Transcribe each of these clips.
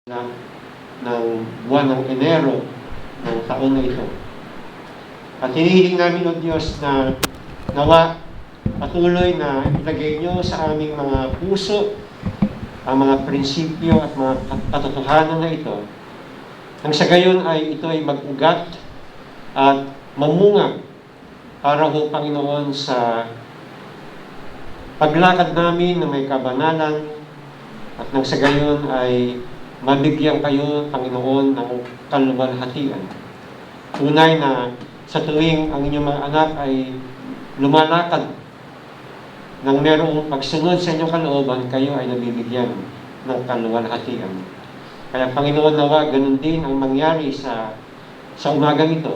na ng buwan ng Enero ng taon na ito. At hinihiling namin o Diyos na nawa patuloy na ilagay nyo sa aming mga puso ang mga prinsipyo at mga katotohanan na ito. Nang sa gayon ay ito ay mag-ugat at mamunga para ho, Panginoon, sa paglakad namin na may kabanalan at nang sa gayon ay mabigyan kayo, Panginoon, ng kaluwalhatian. Tunay na sa tuwing ang inyong mga anak ay lumalakad nang merong pagsunod sa inyong kalooban, kayo ay nabibigyan ng kaluwalhatian. Kaya, Panginoon, nawa, ganun din ang mangyari sa umagang ito,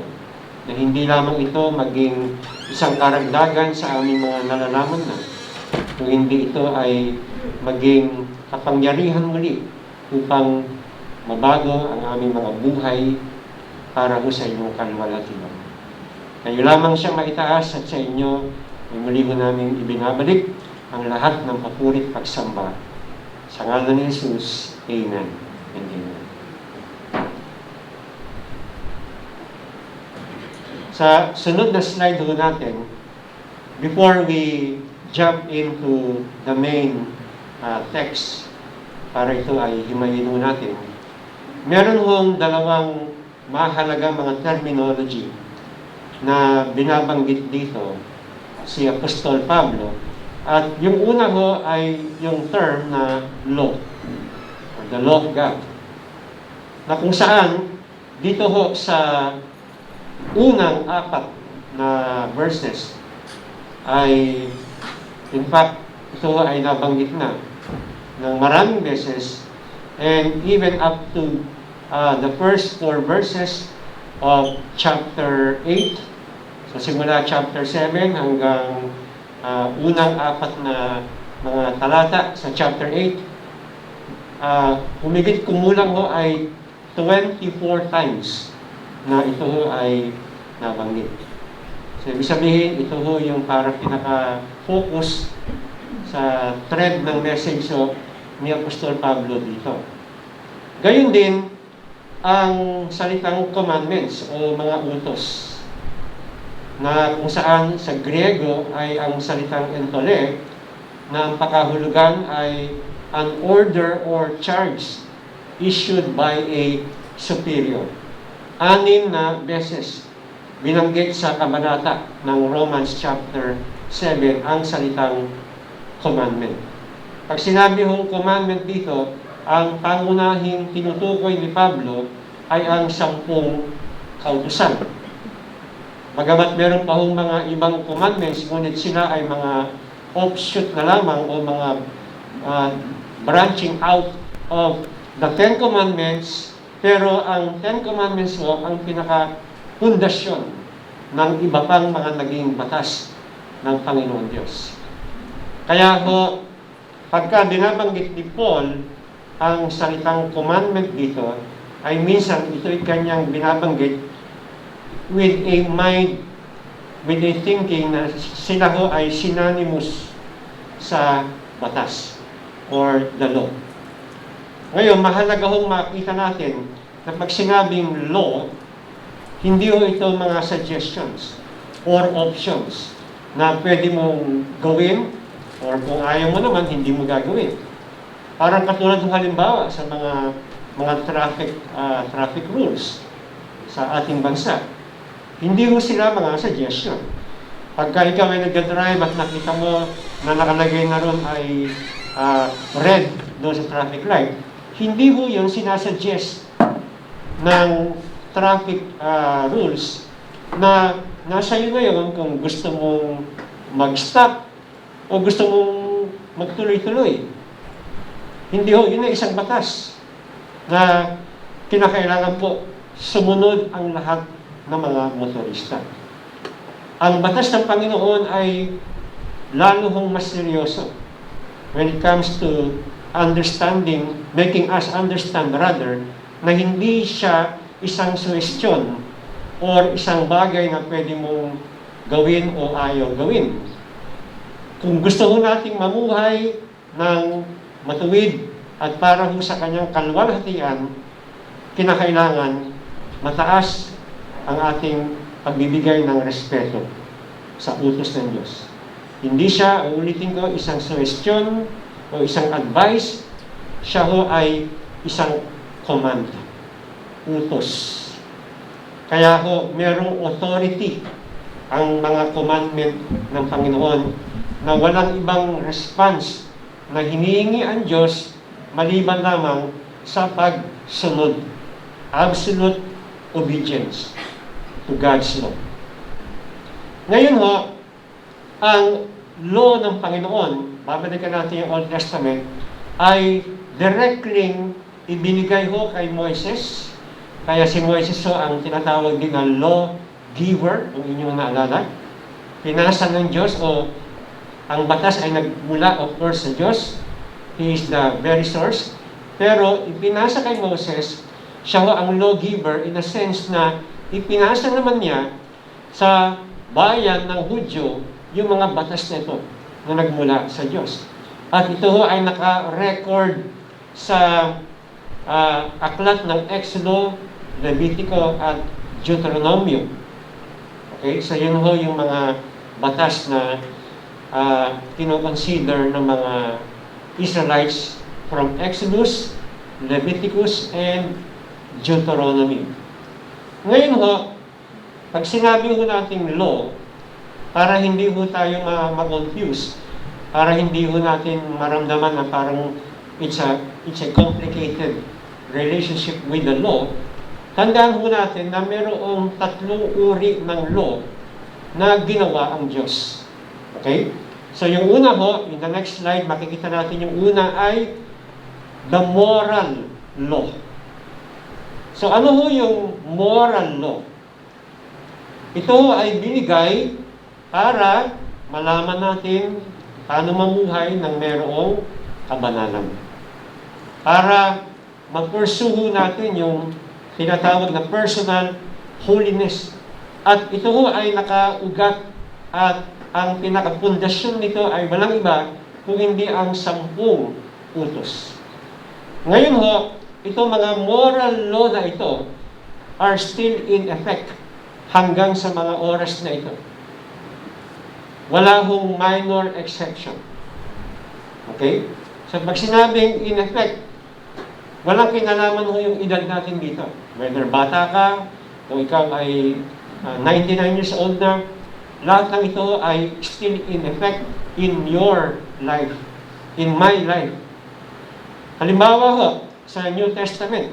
na hindi lamang ito maging isang karagdagan sa aming mga nalalaman na, kung hindi ito ay maging kapangyarihan muli upang mabago ang aming mga buhay para ho sa inyong kaluwalhatian. Kayo lamang siya maitaas at sa inyo ay muli ho namin ibinabalik ang lahat ng papurit pagsamba. Sa ngalan ni Jesus, Amen and Amen. Sa sunod na slide ho natin, before we jump into the main text, para ito ay himayin ho natin, meron hong dalawang mahalagang mga terminology na binabanggit dito si Apostol Pablo. At yung una ho ay yung term na law, or the law of God, na kung saan dito ho sa unang apat na verses ay in fact ito ay nabanggit na ng maraming beses, and even up to the first 4 verses of chapter 8. So simula chapter 7 hanggang unang apat na mga talata sa chapter 8, humigit kumulang ho ay 24 times na ito ho ay nabanggit. So ibig sabihin, ito ho yung parang pinaka-focus sa thread ng message ni Apostol Pablo dito. Gayun din ang salitang commandments o mga utos, na kung saan sa Griego ay ang salitang entole, na ang pakahulugan ay an order or charge issued by a superior. 6 na beses binanggit sa kabanata ng Romans chapter 7 ang salitang commandment. Pag sinabi hong commandment dito, ang pangunahing tinutukoy ni Pablo ay ang 10 kautusan. Bagamat meron pa hong mga ibang commandments, ngunit sila ay mga offshoot na lamang o mga branching out of the 10 Commandments, pero ang 10 Commandments ho ang pinaka-pundasyon ng iba pang mga naging batas ng Panginoon Diyos. Kaya ho, pagka binabanggit ni Paul ang salitang commandment dito, ay minsan ito'y kanyang binabanggit with a mind, with a thinking na sila ho ay synonymous sa batas or the law. Ngayon, mahalaga hong makita natin na pag sinabing law, hindi ho ito mga suggestions or options na pwede mong gawin, or kung ayaw mo naman, hindi mo gagawin. Parang katulad ng halimbawa sa mga traffic rules sa ating bansa. Hindi ho sila mga suggestion. Pagka ikaw ay nag-drive at nakita mo na nakalagay na ron ay red doon sa traffic light, hindi ho yung sinasuggest ng traffic rules na nasa iyo ngayon kung gusto mong mag-stop o gusto mong magtuloy-tuloy. Hindi ho, yun ay isang batas na kinakailangan po sumunod ang lahat ng mga motorista. Ang batas ng Panginoon ay lalo hong mas seryoso when it comes to understanding, making us understand rather, na hindi siya isang suwestyon or isang bagay na pwede mong gawin o ayaw gawin. Kung gusto ho nating mamuhay ng matuwid At para ho sa kanyang kaluwalhatian, kinakailangan mataas ang ating pagbibigay ng respeto sa utos ng Diyos. Hindi siya, ulitin ko, isang suggestion o isang advice, siya ho ay isang command, utos. Kaya ho, merong authority ang mga commandment ng Panginoon na walang ibang response na hinihingi ang Diyos maliban lamang sa pagsunod. Absolute obedience to God's law. Ngayon ho, ang law ng Panginoon, babalikan natin yung Old Testament, ay directly ibinigay ho kay Moises. Kaya si Moises ho ang tinatawag din na law giver, kung inyong naalala. Pinasa ng Diyos o ang batas ay nagmula of course sa Diyos. He is the very source. Pero ipinasa kay Moses, siya ho ang lawgiver in a sense na ipinasa naman niya sa bayan ng Hudyo yung mga batas na ito na nagmula sa Diyos. At ito ho ay naka-record sa aklat ng Exodo, Levitico at Deuteronomio. Okay? So yun ho yung mga batas na kinoconsider ng mga Israelites from Exodus, Leviticus, and Deuteronomy. Ngayon ho, pag sinabi ho nating law, para hindi ho tayo ma-confuse, para hindi ho natin maramdaman na parang it's a complicated relationship with the law, tandaan ho natin na mayroong tatlong uri ng law na ginawa ang Diyos. Okay? So yung una ho, in the next slide, makikita natin yung una ay the moral law. So ano ho yung moral law? Ito ay binigay para malaman natin paano mamuhay ng mayroong kabanalan. Para ma-pursue natin yung tinatawag na personal holiness. At ito ho ay nakaugat at ang pinakapundasyon nito ay walang iba kung hindi ang 10 utos. Ngayon ho, ito mga moral law na ito are still in effect hanggang sa mga oras na ito. Wala hong minor exception. Okay? So pag sinabing in effect, walang kinalaman ho yung edad natin dito. Whether bata ka, o ikaw ay 99 years old na, lahat ng ito ay still in effect in your life, in my life. Halimbawa ho, sa New Testament,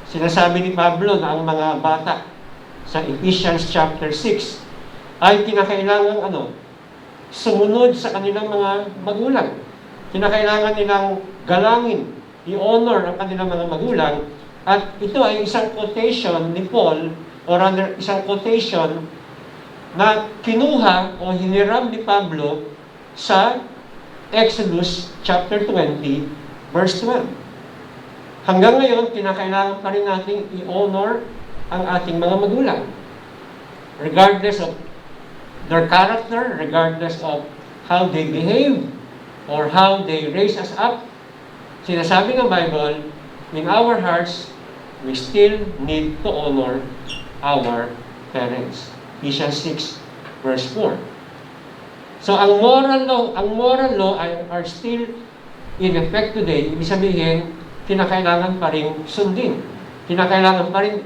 sinasabi ni Pablo na ang mga bata sa Ephesians chapter 6 ay kinakailangan sumunod sa kanilang mga magulang. Kinakailangan nilang galangin, i-honor ang kanilang mga magulang. At ito ay isang quotation ni Paul, or rather isang quotation na kinuha o hiniram ni Pablo sa Exodus chapter 20, verse 12. Hanggang ngayon, kinakailangan pa rin nating i-honor ang ating mga magulang. Regardless of their character, regardless of how they behave, or how they raise us up, sinasabi ng Bible, in our hearts, we still need to honor our parents. Ephesians 6, verse 4. So, ang moral law are still in effect today. Ibig sabihin, kinakailangan pa rin sundin. Kinakailangan pa rin,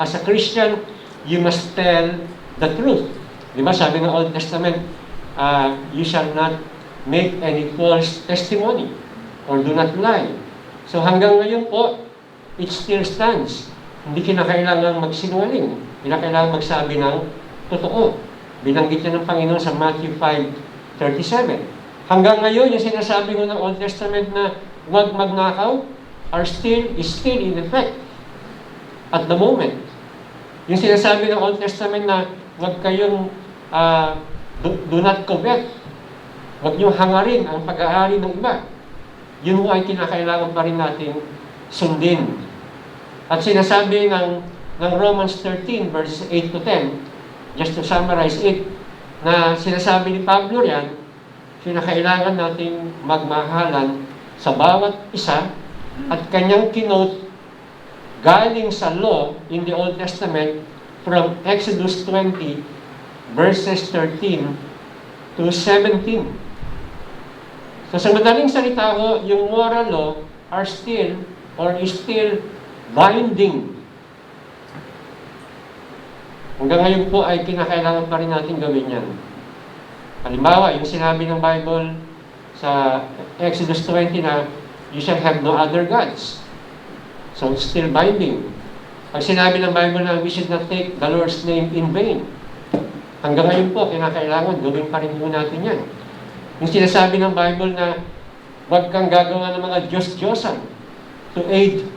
as a Christian, you must tell the truth. Di ba, sabi ng Old Testament, you shall not make any false testimony or do not lie. So hanggang ngayon po, it still stands. Hindi kinakailangan magsinungaling. Kinakailangan magsabi ng totoo. Binanggit niya ng Panginoon sa Matthew 5:37. Hanggang ngayon, yung sinasabi ko ng Old Testament na huwag magnakaw is still in effect at the moment. Yung sinasabi ng Old Testament na huwag kayong do not covet. Huwag niyong hangarin ang pag-aari ng iba. Yun ay kinakailangan pa rin natin sundin. At sinasabi ng Romans 13, verses 8 to 10, just to summarize it, na sinasabi ni Pablo yan, kinakailangan natin magmahalan sa bawat isa at kanyang kinote galing sa law in the Old Testament from Exodus 20 verses 13 to 17. So sa madaling salita ho, yung moral law are still or is still binding. Hanggang ngayon po ay kinakailangan pa rin natin gawin yan. Halimbawa, yung sinabi ng Bible sa Exodus 20 na you shall have no other gods. So it's still binding. Pag sinabi ng Bible na we should not take the Lord's name in vain. Hanggang ngayon po, kinakailangan gawin pa rin po natin yan. Yung sinasabi ng Bible na huwag kang gagawa ng mga Diyos-Diyosan to aid,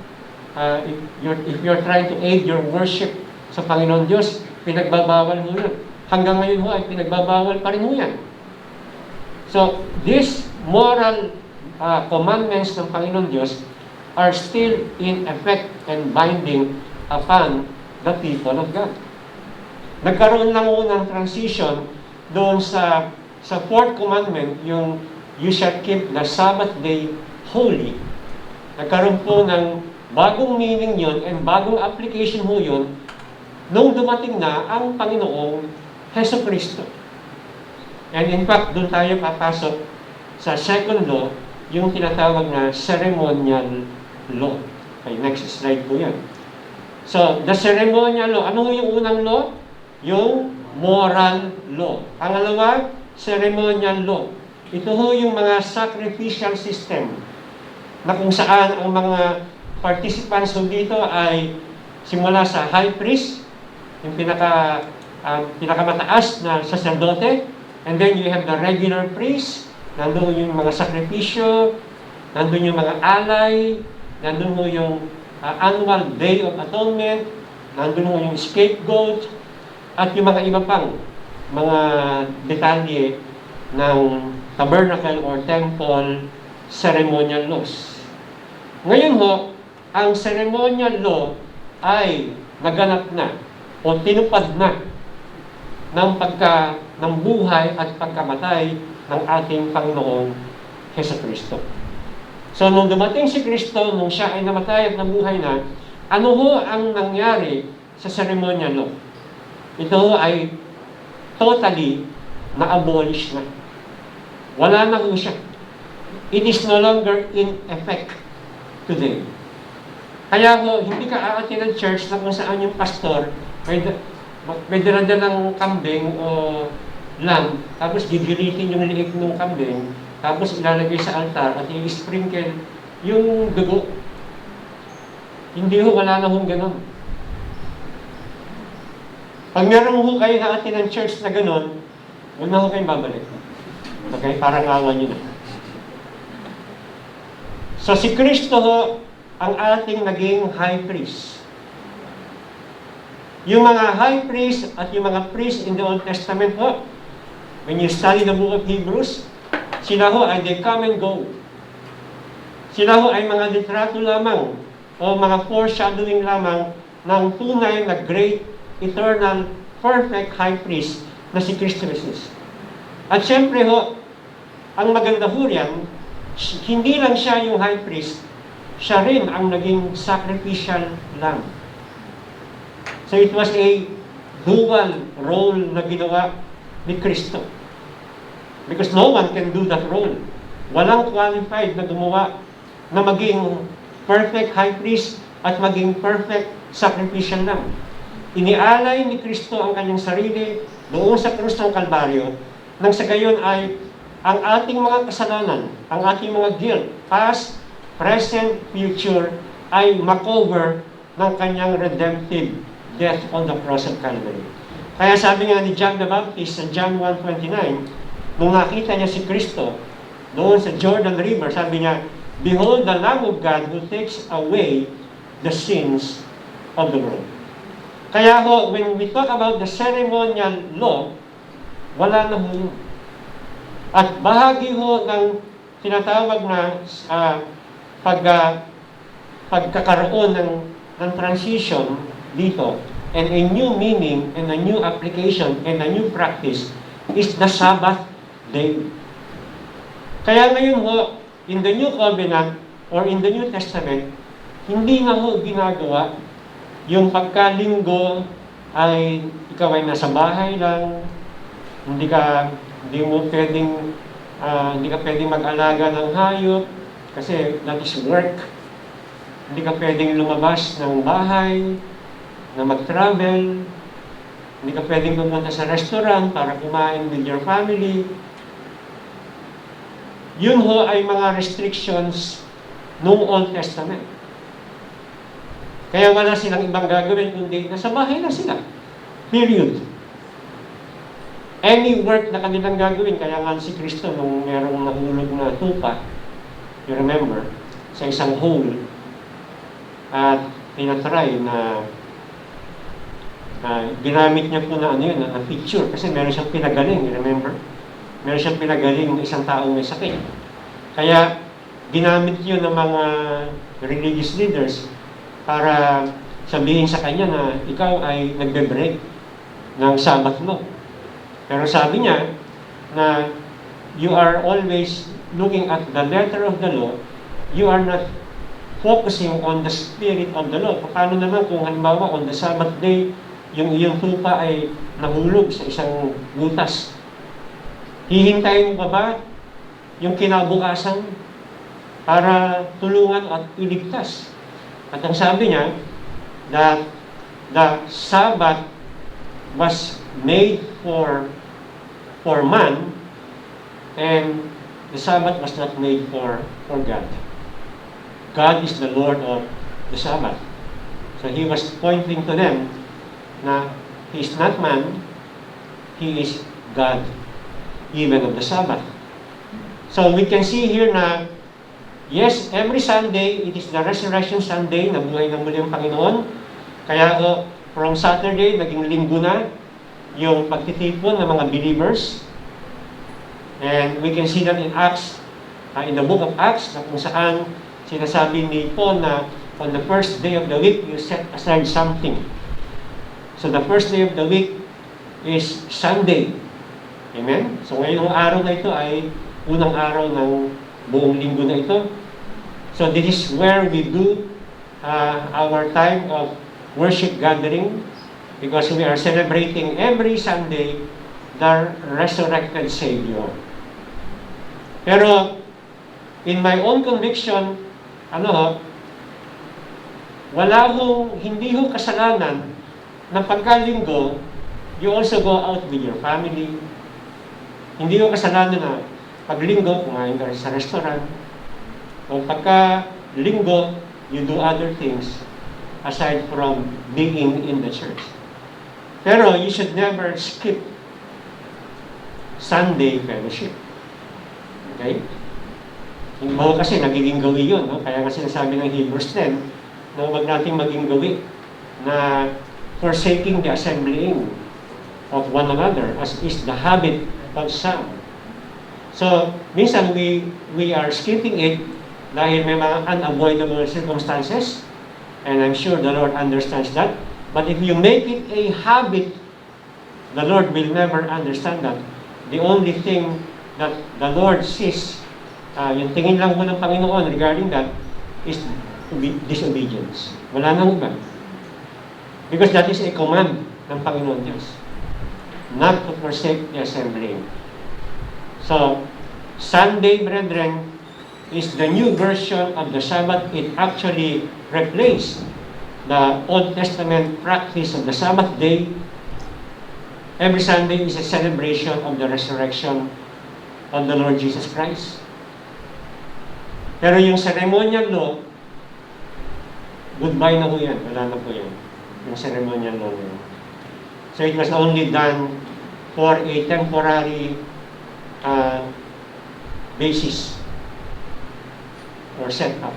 if you're trying to aid your worship sa Panginoon Diyos, pinagbabawal mo yun. Hanggang ngayon ho ay pinagbabawal pa rin mo yan. So, these moral commandments ng Panginoon Diyos are still in effect and binding upon the people of God. Nagkaroon lang ho ng transition doon sa fourth commandment, yung you shall keep the Sabbath day holy. Nagkaroon po ng bagong meaning yun and bagong application ho yun nung dumating na ang Panginoong Jesucristo. And in fact, doon tayo papasok sa second law, yung tinatawag na ceremonial law. Okay, next slide po yan. So, the ceremonial law, ano yung unang law? Yung moral law. Pangalawa, ceremonial law. Ito ho yung mga sacrificial system na kung saan ang mga participants ho dito ay simula sa high priest, yung pinakamataas na sacerdote, and then you have the regular priest, nandun yung mga sakripisyo, nandun yung mga alay, nandun mo yung annual day of atonement, nandun mo yung scapegoat, at yung mga iba pang mga detalye ng tabernacle or temple ceremonial laws. Ngayon ho, ang ceremonial law ay naganap na o tinupad na ng buhay at pagkamatay ng ating Panginoong Jesucristo. So, nung dumating si Kristo, nung siya ay namatay at nabuhay na, ano ho ang nangyari sa ceremonial law? Ito ho ay totally na-abolish na. Wala na ho siya. It is no longer in effect today. Kaya ho, hindi ka aatin ng church na kung saan yung pastor may dala-dalang kambing o lamb, tapos gigilitin yung liig ng kambing, tapos ilalagay sa altar at i-sprinkle yung dugo. Hindi ho, wala na hong ganun. Pag meron ho kayo na atin ng church na ganun, huwag na ho kayong babalik. Okay? Parang awan nyo na. So si Kristo ho, ang ating naging high priest. Yung mga high priest at yung mga priest in the Old Testament ho, when you study the book of Hebrews, sila ho ay they come and go. Sila ho ay mga litrato lamang o mga foreshadowing lamang ng tunay na great, eternal, perfect high priest na si Kristo Jesus. At syempre ho, ang maganda ho riyan, hindi lang siya yung high priest, siya rin ang naging sacrificial lamb. So it was a dual role na ginawa ni Kristo. Because no one can do that role. Walang qualified na gumawa na maging perfect high priest at maging perfect sacrificial lamb. Inialay ni Kristo ang kanyang sarili doon sa krus ng Kalbaryo nang sa gayon ay ang ating mga kasalanan, ang ating mga guilt, past, present, future, ay makover ng kanyang redemptive death on the cross of Calvary. Kaya sabi nga ni John the Baptist sa John 1:29, nung nakita niya si Kristo doon sa Jordan River, sabi niya, "Behold the Lamb of God who takes away the sins of the world." Kaya ho, when we talk about the ceremonial law, wala na ho yun. At bahagi ho ng tinatawag na pagkakaroon ng transition dito, and a new meaning, and a new application, and a new practice is the Sabbath day. Kaya ngayon ho, in the New Covenant, or in the New Testament, hindi nga ho ginagawa yung pagkalinggo ay ikaw ay nasa bahay lang, hindi ka pwedeng mag-alaga ng hayop kasi that is work. Hindi ka pwedeng lumabas ng bahay, na mag-travel, hindi ka pwedeng pumunta sa restaurant para kumain with your family. Yun ho ay mga restrictions noong Old Testament. Kaya wala silang ibang gagawin kundi nasa bahay na sila. Period. Any work na kanilang gagawin, kaya nga si Kristo nung merong nahulog na tupa, you remember, sa isang hole, at tinatry na ginamit niya po na na picture kasi meron siyang pinagaling, remember? Meron siyang pinagaling ng isang taong may sakit. Kaya ginamit yun ng mga religious leaders para sabihin sa kanya na ikaw ay nagbe-break ng Sabbath mo. Pero sabi niya na you are always looking at the letter of the law, you are not focusing on the spirit of the law. Paano naman kung halimbawa on the Sabbath day, yung iyong tupa ay nahulog sa isang butas? Hihintayin mo pa ba yung kinabukasan para tulungan at iligtas? At ang sabi niya, that the Sabbath was made for man, and the Sabbath was not made for God. God is the Lord of the Sabbath. So he was pointing to them na he is not man, he is God, even of the Sabbath. So we can see here na, yes, every Sunday, it is the Resurrection Sunday, nabuhay ng muli ang Panginoon. Kaya from Saturday, naging linggo na yung pagtitipon ng mga believers. And we can see that in Acts, in the book of Acts, na kung saan sinasabi ni Paul na on the first day of the week, you set aside something. So the first day of the week is Sunday. Amen? So ngayong araw na ito ay unang araw ng buong linggo na ito. So this is where we do our time of worship gathering, because we are celebrating every Sunday the resurrected Savior. Pero in my own conviction, hindi ho kasalanan na pagkalinggo, you also go out with your family. Hindi ho kasalanan na paglinggo, kumain ka sa restaurant. O pagka-linggo, you do other things aside from being in the church. Pero you should never skip Sunday fellowship. Okay? Hindi mo kasi nagiging gawi yun. No? Kaya nga sinasabi ng Hebrews 10 na huwag nating maging gawi na forsaking the assembling of one another, as is the habit of some. So, minsan we are skipping it dahil may mga unavoidable circumstances, and I'm sure the Lord understands that. But if you make it a habit, the Lord will never understand that. The only thing that the Lord sees, yung tingin lang mo ng Panginoon regarding that, is disobedience. Wala nang iba. Because that is a command ng Panginoon Diyos, not to forsake the assembling. So, Sunday, brethren, is the new version of the Sabbath. It actually replaced the Old Testament practice of the Sabbath day. Every Sunday is a celebration of the resurrection of the Lord Jesus Christ. Pero yung ceremonial law, goodbye na po yan. Wala na po yan. Yung ceremonial law na yun. So it was only done for a temporary basis or setup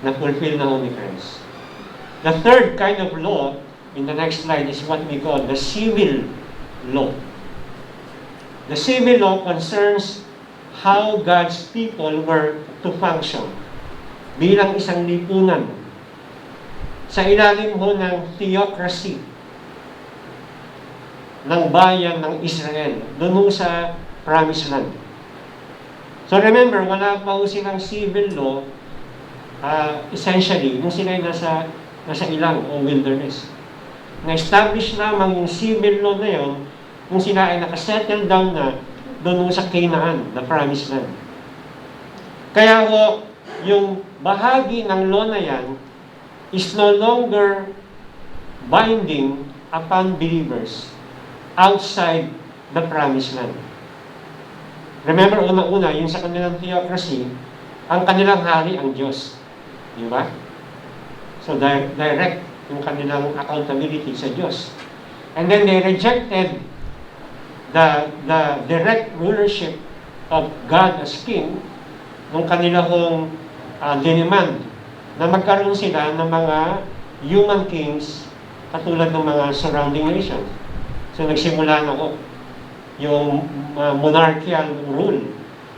na fulfill na only Christ. The third kind of law in the next slide is what we call the civil law. The civil law concerns how God's people were to function bilang isang lipunan sa ilalim ho ng theocracy ng bayan ng Israel, doon sa Promised Land. So remember, wala pa ho silang civil law, essentially, nung sila ay nasa ilang o wilderness. Na-establish lamang yung civil law na yun, nung sila ay nakasettle down na doon sa Canaan, the promised land. Kaya ho, yung bahagi ng law na yan is no longer binding upon believers outside the promised land. Remember, una-una, yung sa kanilang theocracy, ang kanilang hari ang Diyos. Di ba? So, direct yung kanilang accountability sa Diyos. And then they rejected the direct rulership of God as King nung kanilang diniman na magkaroon sila ng mga human kings katulad ng mga surrounding nations. So, nagsimula na ho yung monarchical rule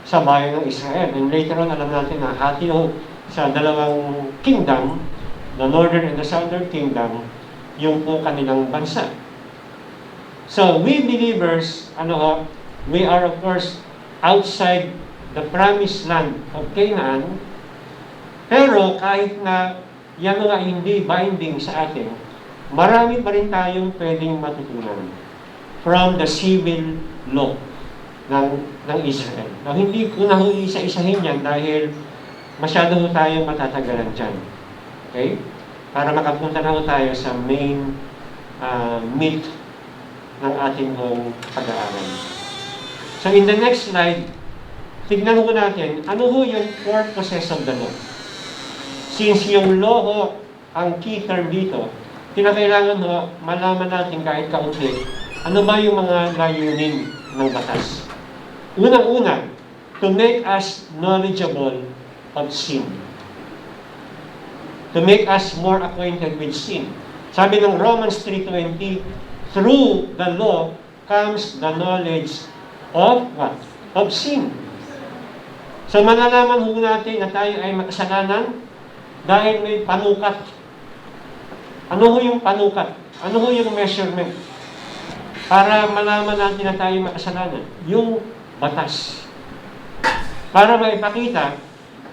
sa bayan ng Israel. And later on, alam natin na hati ho sa dalawang kingdom, the northern and the southern kingdom, yung po kanilang bansa. So, we believers, we are of course outside the promised land of Canaan, pero kahit na yan nga hindi binding sa atin, marami pa rin tayong pwedeng matutunan from the civil law ng Israel. Now, hindi ko na isa-isahin yan dahil masyado tayong matatagalan dyan. Okay? Para makapunta na tayo sa main meat ng ating pag-aaral. So, in the next slide, tignan ko natin, ano ho yung purposes of the law? Since yung law ho, ang key term dito, kinakailangan ho, malaman natin kahit kaunti, ano ba yung mga layunin ng batas? Unang-una, to make us knowledgeable of sin. To make us more acquainted with sin. Sabi ng Romans 3:20, through the law comes the knowledge of what? Of sin. So malalaman ho natin na tayo ay makasalanan dahil may panukat. Ano ho yung panukat? Ano ho yung measurement? Para malaman natin na tayo makasalanan. Yung batas. Para maipakita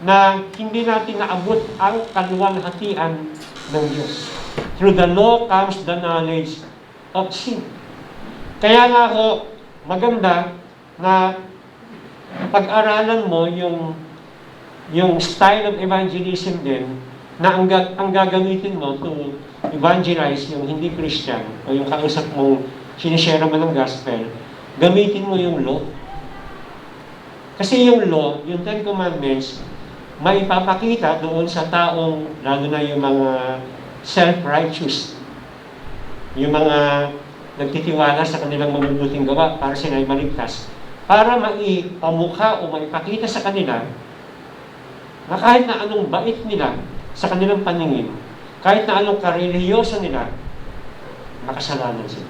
na hindi natin naabot ang kaluwalhatian ng Diyos. Through the law comes the knowledge of sin. Kaya nga ho, maganda na pag-aralan mo yung style of evangelism din na ang gagamitin mo to evangelize yung hindi Christian o yung kausap mong sinishare mo ng gospel, gamitin mo yung law. Kasi yung law, yung Ten Commandments, maipapakita doon sa taong, lalo na yung mga self-righteous, yung mga nagtitiwala sa kanilang mabubuting gawa para sila ay maligtas, para maipamukha o maipakita sa kanila na kahit na anong bait nila sa kanilang paningin, kahit na anong kareliyoso nila, makasalanan sila.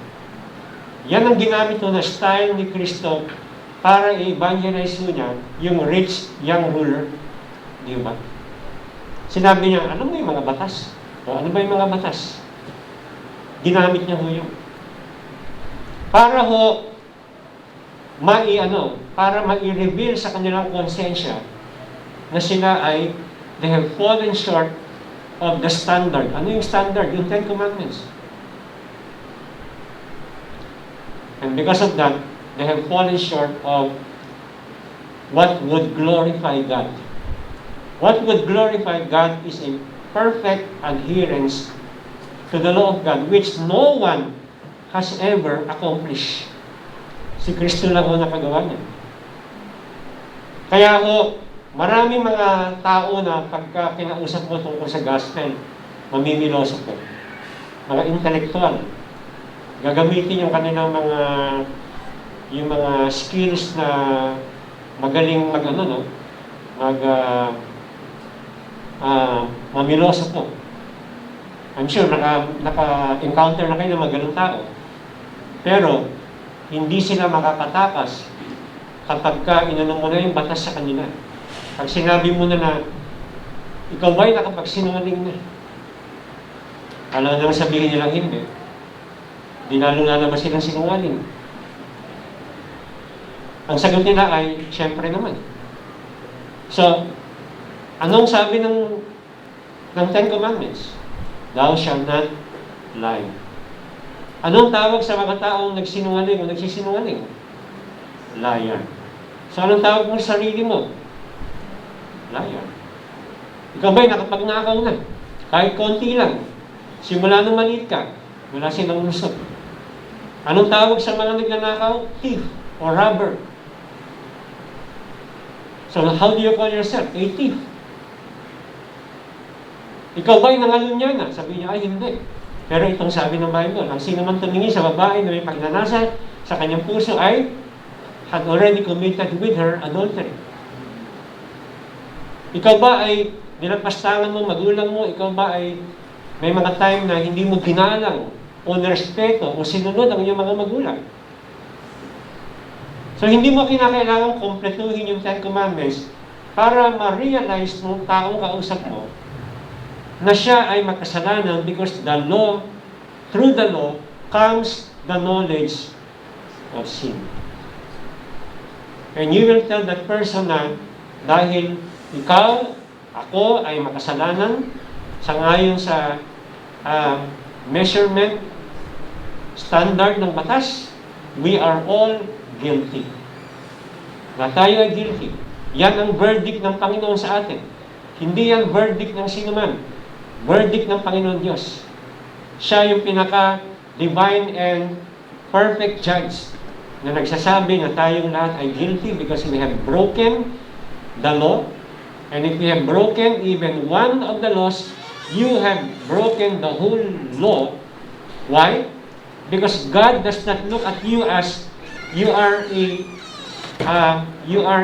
Yan ang ginamit na style ni Kristo para i-evangelize niya yung rich young ruler. Di ba? Sinabi niya, ano ba yung mga batas? O ano ba yung mga batas? Ginamit niya ho yun. Para ho, para mai-reveal sa kanilang konsensya na sila ay, they have fallen short of the standard. Ano yung standard? Yung Ten Commandments. And because of that, they have fallen short of what would glorify God. What would glorify God is a perfect adherence to the law of God, which no one has ever accomplished. Si Kristo lang ho nakagawa niya. Kaya ho, maraming mga tao na pagka kinausap mo tungkol sa gospel, mamimiloso po. Mga intellectual. Gagamitin yung kanilang mga skills na magaling mamiloso po. I'm sure naka-encounter na kayo ng mga ganung tao. Pero, hindi sila makakatakas kapag inanong mo na yung batas sa kanila. Pag sinabi mo na ikaw ba'y nakapagsinungaling na? Alam naman sabihin nilang hindi. Di lalo na naman silang sinungaling. Ang sagot nila ay, syempre naman. So, anong sabi ng Ten Commandments? Thou shalt not lie. Anong tawag sa mga taong nagsinungaling o nagsisinungaling? Liar. So, anong tawag mo sa sarili mo? Liar. Ikaw ba'y nakapagnakaw na? Kahit konti lang. Simula nung maliit ka, wala silang lusot. Anong tawag sa mga nagnanakaw? Thief or robber. So, how do you call yourself? A thief. Ikaw ba'y nangalunya na? Sabi niya, ay hindi. Pero itong sabi ng Bible, ang sino man tumingin sa babae na may pagnanasa sa kanyang puso ay had already committed with her adultery. Ikaw ba ay nilapastangan mo, magulang mo, ikaw ba ay may mga time na hindi mo ginalang o nirespeto o sinunod ang iyong mga magulang? So, hindi mo kinakailangan kompletuhin yung Ten Commandments para ma-realize ng taong kausap mo na siya ay makasalanan because the law, through the law, comes the knowledge of sin. And you will tell that person na dahil ikaw, ako ay makasalanan sangayon sa measurement standard ng batas, we are all guilty. Na tayo ay guilty. Yan ang verdict ng Panginoon sa atin. Hindi yan verdict ng sino man. Verdict ng Panginoon Diyos. Siya yung pinaka-divine and perfect judge na nagsasabi na tayong lahat ay guilty because we have broken the law. And if we have broken even one of the laws, you have broken the whole law. Why? Because God does not look at you as you are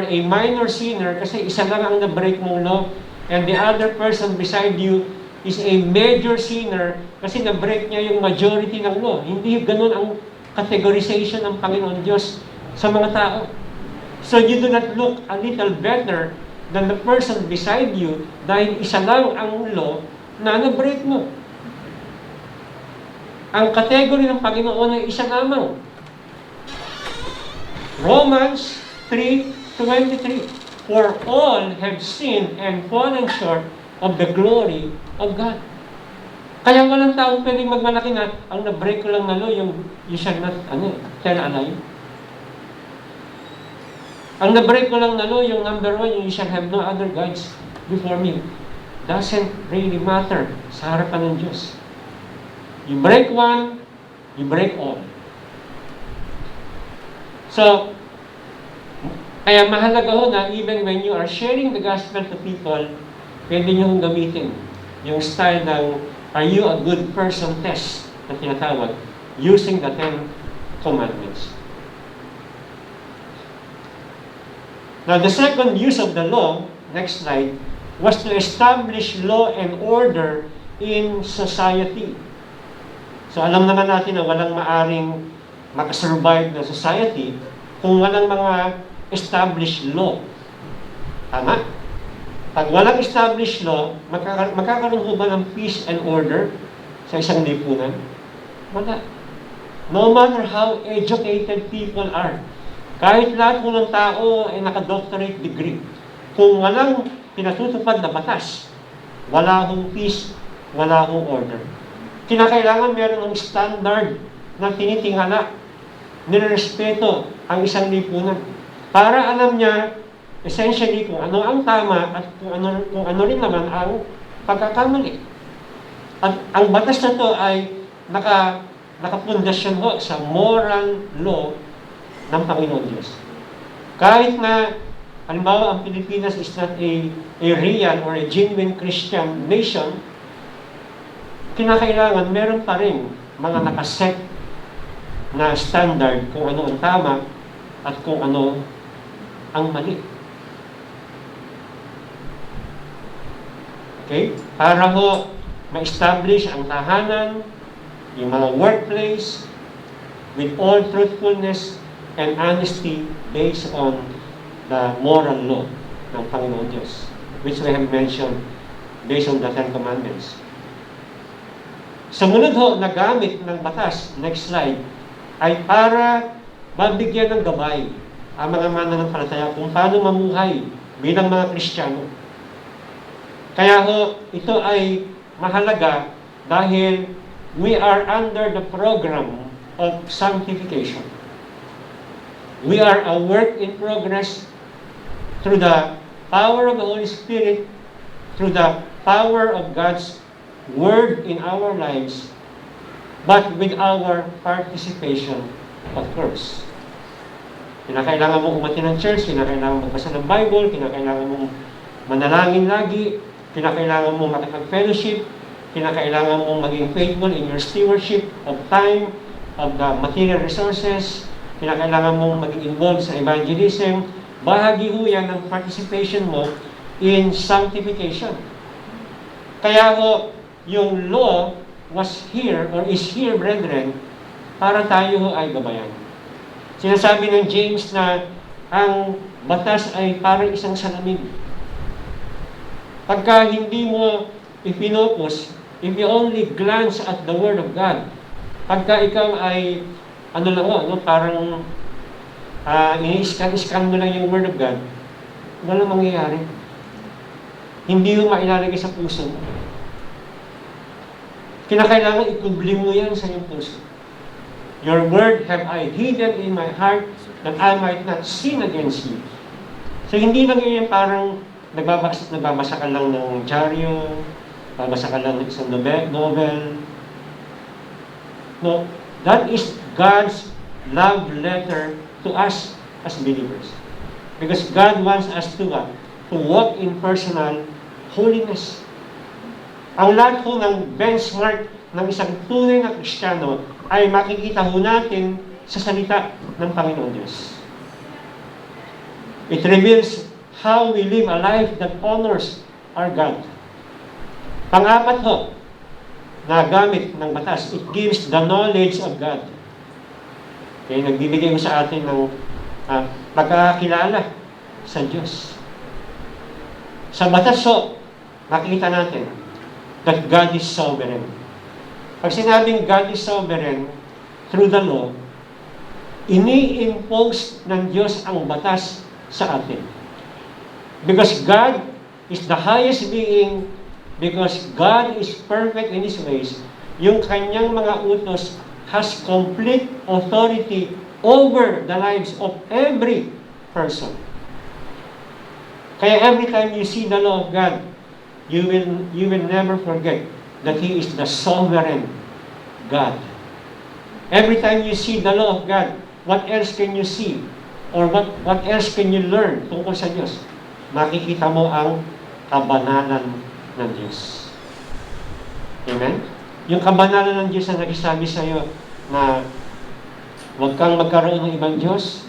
a minor sinner kasi isa lang ang na-break mong law and the other person beside you is a major sinner kasi na-break niya yung majority ng law. Hindi ganun ang categorization ng Panginoon Diyos sa mga tao. So you do not look a little better than the person beside you dahil isa lang ang law na na-break mo. Ang category ng Panginoon ay isa lamang. Romans 3:23. For all have sinned and fallen short of the glory of God. Kaya walang taong pwedeng magmalaki na ang na-break ko lang na law, yung you shall not tell a lie. Ang na-break ko lang na law, yung number 1, yung you shall have no other gods before me. Doesn't really matter sa harapan ng Diyos. You break one, you break all. So, kaya mahalaga ho na even when you are sharing the gospel to people, pwede nyo gamitin yung style ng are you a good person test na tinatawag using the Ten Commandments. Now, the second use of the law, next slide, was to establish law and order in society. So, alam naman natin na walang maaring makasurvive na society kung walang mga established law. Tama? Pag walang established law, magkakaroon ho ba ng peace and order sa isang lipunan? Wala. No matter how educated people are, kahit lahat ng tao ay naka-doctorate degree, kung walang pinatutupad na batas, wala hong peace, wala hong order. Kinakailangan meron ng standard na tinitingala, nirespeto ang isang lipunan. Para alam niya, essentially, kung ano ang tama at kung ano rin naman ang pagkakamali. At ang batas na to ay nakapundasyon ho sa moral law ng Panginoon Diyos. Kahit na, halimbawa, ang Pilipinas is not a real or a genuine Christian nation, kinakailangan meron pa rin mga nakaset na standard kung ano ang tama at kung ano ang mali. Okay? Para ho ma-establish ang tahanan, yung mga workplace, with all truthfulness and honesty based on the moral law ng Panginoon Diyos, which we have mentioned based on the Ten Commandments. Sumunod ho na gamit ng batas, next slide, ay para mabigyan ng gabay ang mga mananampalataya kung paano mamuhay bilang mga Kristiyano. Kaya ho, ito ay mahalaga dahil we are under the program of sanctification. We are a work in progress through the power of the Holy Spirit, through the power of God's Word in our lives, but with our participation, of course. Kinakailangan mong umati ng church, kinakailangan magbasa ng Bible, kinakailangan mong manalangin lagi, kinakailangan mong makipag-fellowship, kinakailangan mong maging faithful in your stewardship of time, of the material resources, kinakailangan mong maging involved sa evangelism. Bahagi ho yan ng participation mo in sanctification. Kaya ho, yung law was here, or is here, brethren, para tayo ho ay gabayan. Sinasabi ng James na ang batas ay parang isang salamin. Pagka hindi mo ipinopos, if you only glance at the Word of God, pagka ikaw ay, parang ini-scan mo lang yung Word of God, walang mangyayari. Hindi mo mailalagay sa puso mo. Kinakailangan ikubli mo yan sa iyong puso. Your word have I hidden in my heart that I might not sin against you. So hindi lang yun parang nagbabasa ka lang ng dyaryo, nagbabasa ka lang ng isang novel. No, that is God's love letter to us as believers. Because God wants us to walk in personal holiness. Ang lahat ho ng benchmark ng isang tunay na Kristiyano ay makikita ho natin sa salita ng Panginoon Diyos. It reveals how we live a life that honors our God. Pang-apat ho, na gamit ng batas, it gives the knowledge of God. Kaya nagbibigay mo sa atin ng pagkakilala sa Diyos. Sa batas ho, makikita natin that God is sovereign. Pag sinabing God is sovereign through the law, ini-impose ng Diyos ang batas sa atin. Because God is the highest being, because God is perfect in His ways, yung kanyang mga utos has complete authority over the lives of every person. Kaya every time you see the law of God, you will never forget that He is the sovereign God. Every time you see the law of God, what else can you see? Or what else can you learn tungkol sa Diyos? Makikita mo ang kabanalan ng Diyos. Amen? Yung kabanalan ng Diyos na nagsasabi sa iyo na huwag kang magkaroon ng ibang Diyos.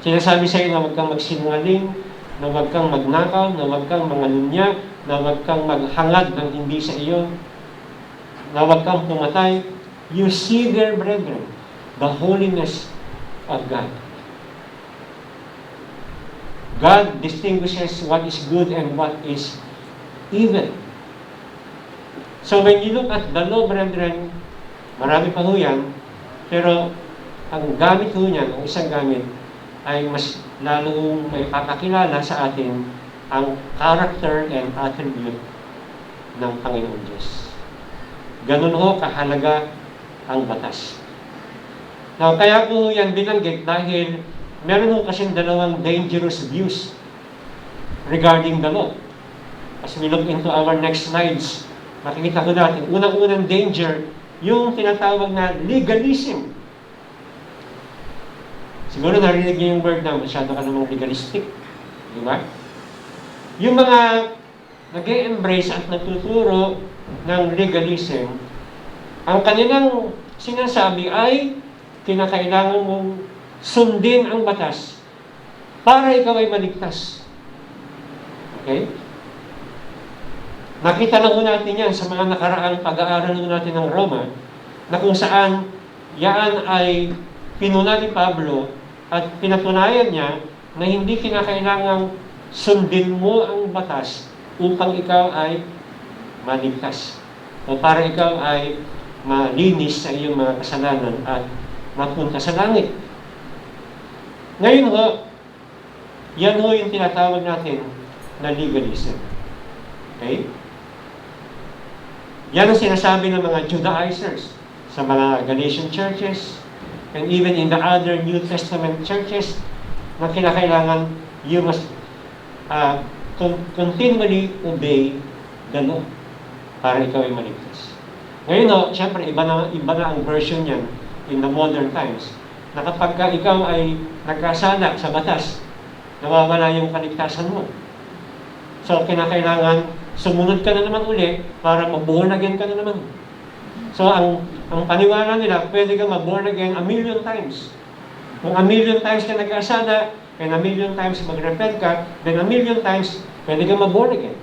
Sinasabi sa iyo na huwag kang magsinungaling, na huwag kang magnakaw, na huwag kang mangalunya, na huwag kang maghangad ng hindi sa iyo, na huwag kang pumatay. You see there, brethren, the holiness of God. God distinguishes what is good and what is evil. So when you look at the law, brethren, marami pa ho yan, pero ang gamit ho niyan, ang isang gamit, ay mas lalong may papakilala sa atin ang character and attribute ng Panginoon Diyos. Ganun ho kahalaga ang batas. Now, kaya po yan binanggit dahil meron ho kasing dalawang dangerous views regarding the law. As we look into our next slides, makikita ko natin, unang-unang danger, yung tinatawag na legalism. Siguro narinig niyo yung word na masyado ka namang legalistic. Di ba? Yung mga nag-e-embrace at natuturo ng legalism, ang kanilang sinasabi ay kinakailangan mong sundin ang batas para ikaw ay maligtas. Okay? Nakita na ho natin yan sa mga nakaraang pag-aaral natin ng Roma na kung saan yan ay pinuna ni Pablo at pinatunayan niya na hindi kinakailangang sundin mo ang batas upang ikaw ay maligtas o para ikaw ay malinis sa iyong mga kasalanan at mapunta sa langit. Ngayon ho, Yan ho yung tinatawag natin na legalism. Okay? Yan ang sinasabi ng mga Judaizers sa mga Galatian churches and even in the other New Testament churches na kinakailangan you must continually obey the law para ikaw ay maligtas. Ngayon, siyempre, iba na ang version yan in the modern times na kapag ikaw ay nagkasala sa batas, nawawala yung kaligtasan mo. So, kinakailangan sumunod ka na naman uli para mag-born again ka na naman. So, ang paniwala nila, pwede ka mag-born again 1,000,000 times. Kung 1,000,000 times ka nagkasala, and 1,000,000 times mag-repent ka, then 1,000,000 times, pwede ka mag-born again.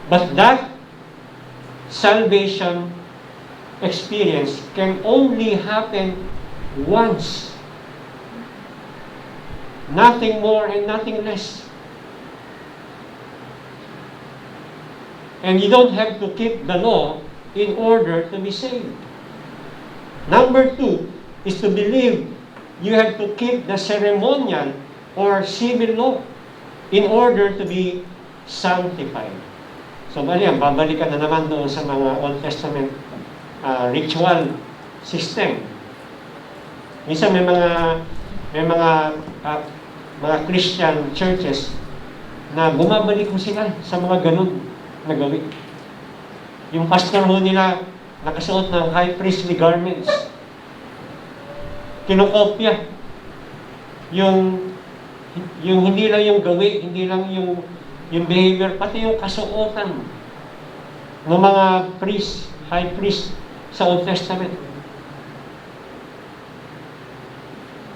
But that salvation experience can only happen once. Nothing more and nothing less. And you don't have to keep the law in order to be saved. Number 2 is to believe you have to keep the ceremonial or civil law in order to be sanctified. So, babalikan na naman doon sa mga Old Testament ritual system. Minsan may mga Christian churches na bumabalik ko sila sa mga ganun na gawin. Yung pastor ho nila nakasuot ng high priestly garments. Kinokopya yung hindi lang yung gawi, hindi lang yung behavior, pati yung kasuotan ng mga priest, high priest sa Old Testament.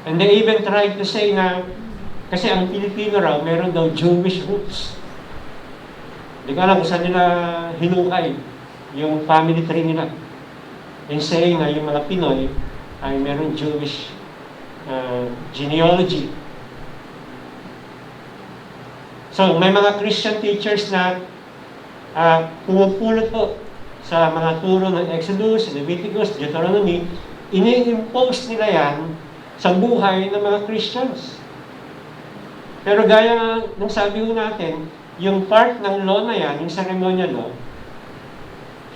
And they even tried to say na, kasi ang Pilipino raw, meron daw Jewish roots. Hindi ko alam kung saan nila hinukay yung family tree nila. And saying na yung mga Pinoy ay meron Jewish genealogy. So, may mga Christian teachers na pumupulot po sa mga turo ng Exodus, Leviticus, Deuteronomy, ini-impose nila yan sa buhay ng mga Christians. Pero gaya ng sabi ko natin, yung part ng law na yan, yung ceremonial law,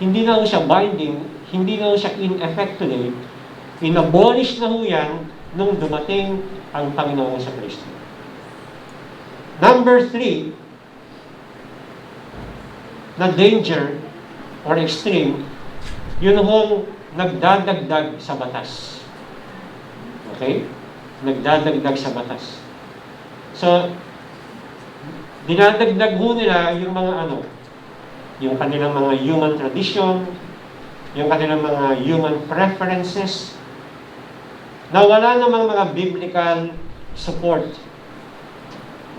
hindi na siya binding, hindi na siya in effect today. Inabolish na ho yan nung dumating ang Panginoon sa Kristo. Number 3, na danger or extreme, yun hong nagdadagdag sa batas. Okay? Nagdadagdag sa batas. So, dinadagdag ho nila yung mga yung kanilang mga human tradition, yung kanilang mga human preferences, na wala namang mga biblical support.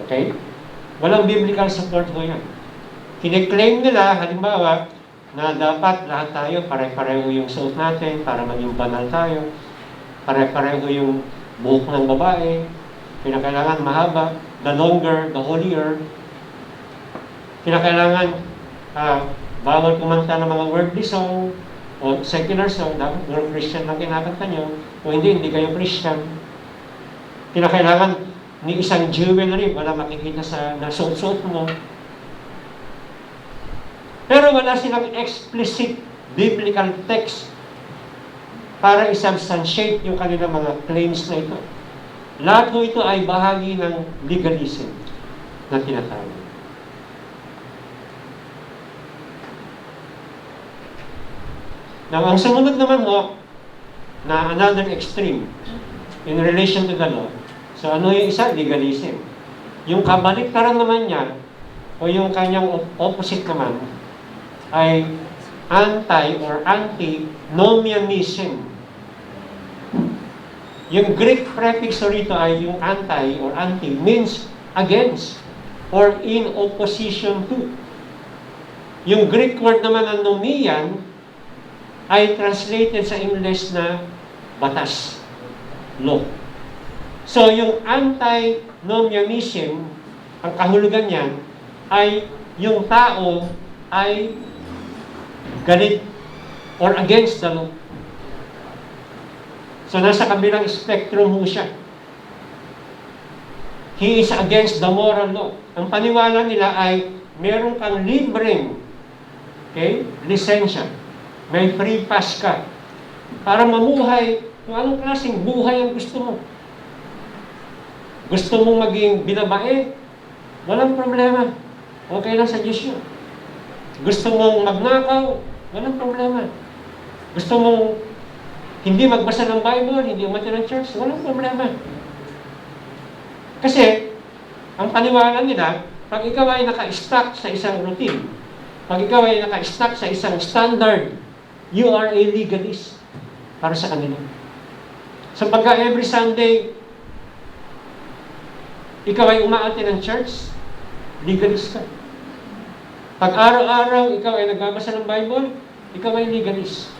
Okay? Walang biblical support ho yan. Kine-claim nila, halimbawa, na dapat lahat tayo pare-pareho yung suot natin para maging banal tayo. Pare-pareho yung buhok ng babae. Kinakailangan mahaba. The longer, the holier. Kinakailangan bawal kumanta ng mga worldly song o secular song. Dapat more Christian lang kinakanta nyo. Kung hindi kayo Christian. Kinakailangan ni isang jewelry, wala makikita sa nasuot-suot mo. Pero wala silang explicit biblical text para isubstantiate yung kanilang mga claims na ito. Lahat po ito ay bahagi ng legalism na tinatawag. Now, ang sumunod naman na another extreme in relation to the law. So, ano yung isa? Legalism. Yung kabaliktaran naman niya, o yung kanyang opposite naman, ay anti or antinomianism. Yung Greek prefix rito ay yung anti or anti means against or in opposition to. Yung Greek word naman ng nomian ay translated sa English na batas, law. So, yung antinomianism, ang kahulugan niyan, ay yung tao ay galit or against the law. So, nasa kabilang spectrum ho siya. He is against the moral law. Ang paniwala nila ay meron kang libreng, lisensya. May free pass ka para mamuhay kung anong klaseng buhay ang gusto mo. Gusto mong maging binabae? Walang problema. Okay lang sa Diyos yun. Gusto mong magnakaw? Walang problema. Gusto mong hindi magbasa ng Bible, hindi umattend ng church? Walang problema. Kasi, ang paniwala nila, pag ikaw ay naka-stuck sa isang routine, pag ikaw ay naka-stuck sa isang standard, you are a legalist para sa kanila. So pagka every Sunday, ikaw ay umaattend ng church, legalist ka. Pag araw-araw ikaw ay nagbabasa ng Bible, ikaw ay legalist.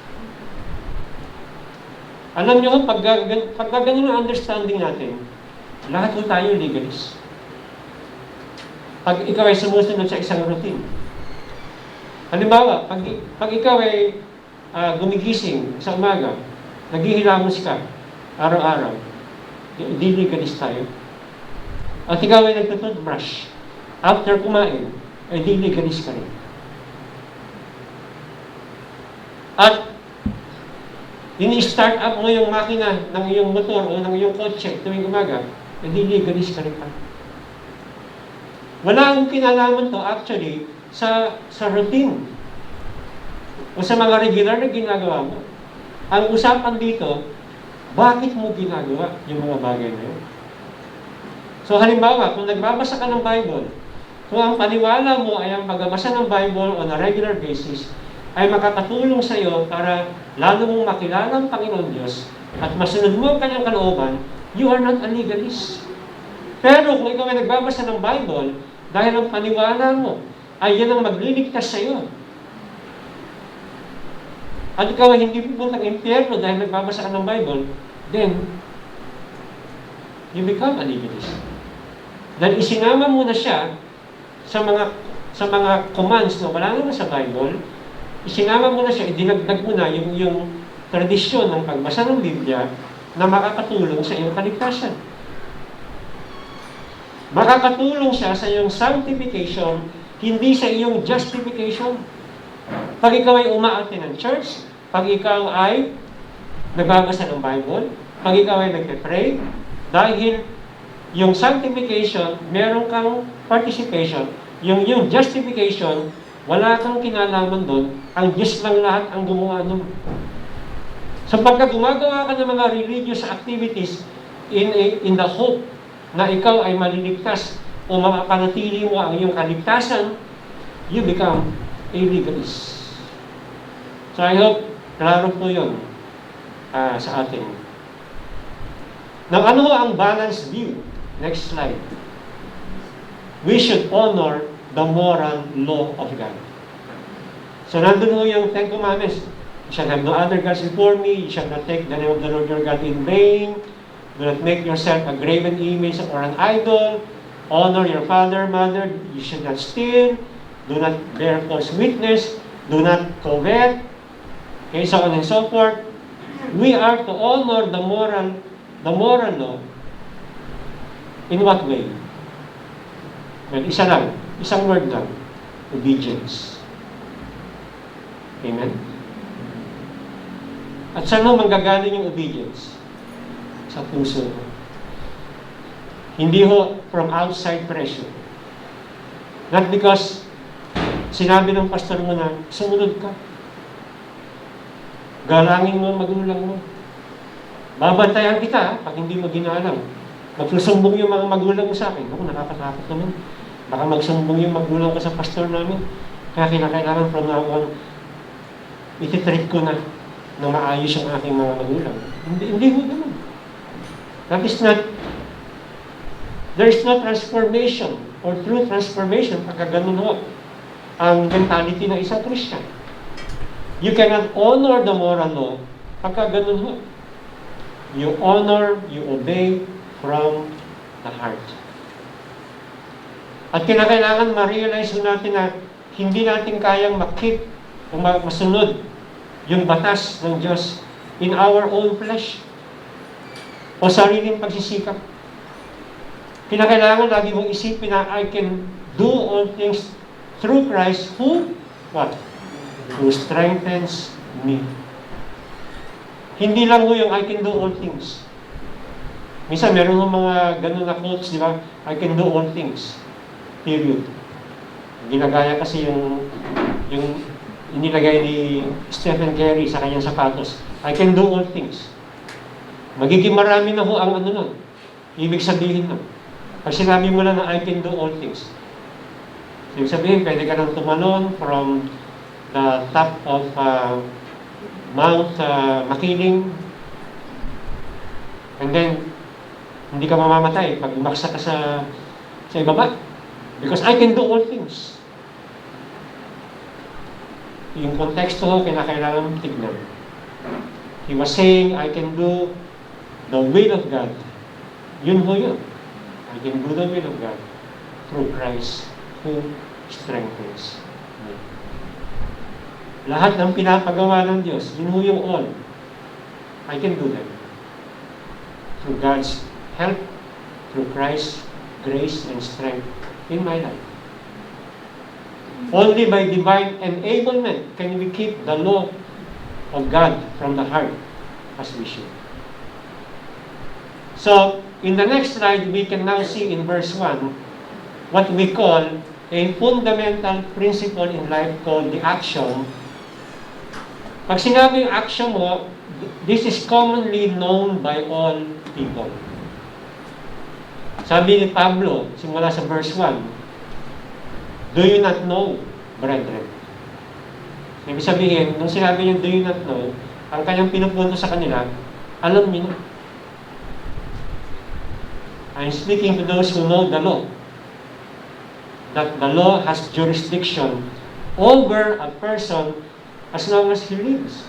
Alam nyo, pag ganun ang understanding natin, lahat po tayo legalist. Pag ikaw ay sumusunod sa isang routine. Halimbawa, pag ikaw ay gumigising sa umaga, naghihilamos ka araw-araw, di legalist tayo. At ikaw ay nagtututbrush, after kumain, ay di legalist ka rin. At ini-start up mo yung makina ng iyong motor o ng iyong kotse tuwing umaga, ay di legalist ka rin pa. Wala akong kinalaman to actually sa routine o sa mga regular na ginagawa mo. Ang usapan dito, bakit mo ginagawa yung mga bagay na yun? So halimbawa, kung nagbabasa ka ng Bible, kung ang paniwala mo ay ang pagbabasa ng Bible on a regular basis, ay makakatulong sa iyo para lalo mong makilala ang Panginoon Diyos at masunod mo ang kanyang kalooban, you are not a legalist. Pero kung ikaw ay nagbabasa ng Bible, dahil ang paniwala mo ay yan ang magliligtas sa iyo, at ikaw ay hindi pupunta ng impyerno dahil nagbabasa ka ng Bible, then you become a legalist. Dahil isinama mo na siya sa mga commands na wala naman sa Bible, isinama mo na siya, idinagdag mo na yung tradisyon ng pagbasa ng Biblia na makakatulong sa iyong kaligtasan. Makakatulong siya sa iyong sanctification, hindi sa iyong justification. Pag ikaw ay umaattend ng church, pag ikaw ay nagbabasa ng Bible, pag ikaw ay nagpe-pray, dahil yung sanctification, meron kang participation, yung justification, wala kang kinalaman doon, ang Diyos lang lahat ang gumawa nun. So pagka gumagawa ka ng mga religious activities in the hope na ikaw ay maliligtas o mapapanatili mo ang iyong kaligtasan, you become a legalist. So I hope, klaro po yun sa atin. Now, ano ang balanced view? Next slide. We should honor the moral law of God. So nandun ho yung Ten Commandments. You shall have no other gods before me. You shall not take the name of the Lord your God in vain. Do not make yourself a graven image or an idol. Honor your father, mother. You should not steal. Do not bear false witness. Do not covet. Okay, so on and so forth. We are to honor the moral law. In what way? Well, isa lang. Isang word lang. Obedience. Amen? At saan mo manggagaling yung obedience? Sa puso mo. Hindi ho from outside pressure. Not because sinabi ng pastor mo na, sumunod ka. Galangin mo ang magulang mo. Babantayan kita pag hindi mo ginalang. Magsusumbong yung mga magulang mo sa akin. Ako, nakakatakot naman. Baka magsumbong yung magulang ko sa pastor namin. Kaya kinakailangan from now on, iti-treat ko na maayos yung aking mga magulang. Hindi mo naman. That is not, there is no transformation or true transformation pagka ganun ho ang mentality ng isang Christian. You cannot honor the moral law pagka ganun ho. You honor, you obey from the heart. At kinakailangan ma-realize natin na hindi natin kayang makip o masunod yung batas ng Diyos in our own flesh o sariling pagsisikap. Kinakailangan lagi mong isipin na I can do all things through Christ who, what? Who strengthens me. Hindi lang ho yung I can do all things. Minsan meron ho mga ganun na quotes, di ba? I can do all things. Period. Ginagaya kasi yung inilagay ni Stephen Curry sa kanyang sapatos. I can do all things. Magiging marami na ho ang ano nun. Ibig sabihin nun. Pag sinabi mo lang na I can do all things, ibig sabihin, pwede ka nang tumalon from the top of Mount Makiling, and then, hindi ka mamamatay pag umaksa ka sa ibaba. Because I can do all things. Yung konteksto ho, kinakailangan tignan. He was saying, I can do the will of God. Yun ho yun. I can do the will of God through Christ who strengthens me. Lahat ng pinapagawa ng Diyos, yun ho yung all. I can do them. Through God's help, through Christ's grace and strength in my life. Only by divine enablement can we keep the law of God from the heart as we should. So, in the next slide, we can now see in verse 1 what we call a fundamental principle in life called the action. Pag sinabi yung action mo, this is commonly known by all people. Sabi ni Pablo, simula sa verse 1, do you not know, brethren? Ibig sabihin, nung sinabi niya, do you not know, ang kanyang pinupunto sa kanila, alam niyo na. I'm speaking to those who know the law. That the law has jurisdiction over a person as long as he lives.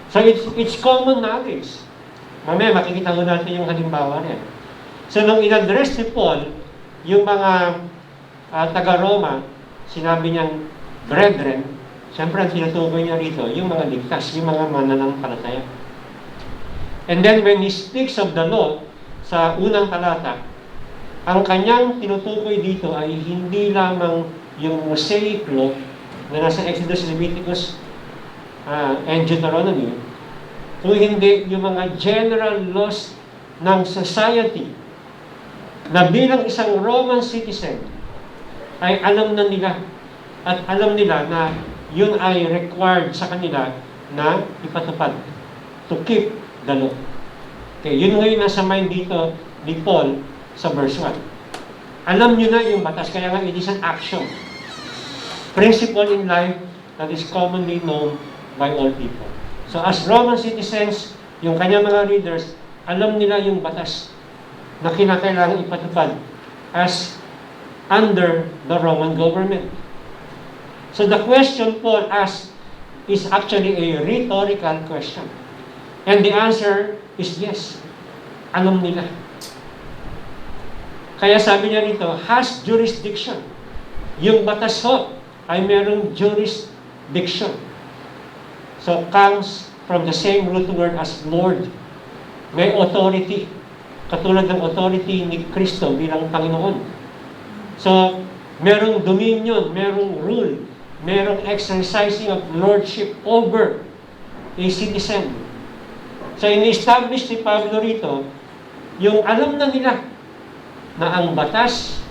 So it's common knowledge. Mamaya makikita ko natin yung halimbawa niya. So nung in-address ni Paul, yung mga taga-Roma, sinabi niyang, brethren, siyempre ang tinutukoy niya rito, yung mga ligtas, yung mga mananampalataya. And then when he speaks of the law, sa unang talata, ang kanyang tinutukoy dito ay hindi lamang yung Mosaic law na nasa Exodus, Leviticus, and Deuteronomy, kung hindi yung mga general laws ng society na bilang isang Roman citizen ay alam na nila at alam nila na yun ay required sa kanila na ipatupad, to keep the law. Okay, yun ngayon nasa mind dito ni Paul sa verse 1. Alam nyo na yung batas, kaya nga it is an action. Principle in life that is commonly known by all people. So as Roman citizens, yung kanyang mga readers, alam nila yung batas na kinakailangan ipatupad as under the Roman government. So the question Paul asks is actually a rhetorical question. And the answer is yes. Alam nila. Kaya sabi niya rito, has jurisdiction. Yung batas ho ay merong jurisdiction. So comes from the same root word as Lord. May authority. Katulad ng authority ni Kristo bilang Panginoon. So, merong dominion, merong rule, merong exercising of lordship over a citizen. So, in-establish ni Pablo rito, yung alam na nila na ang batas,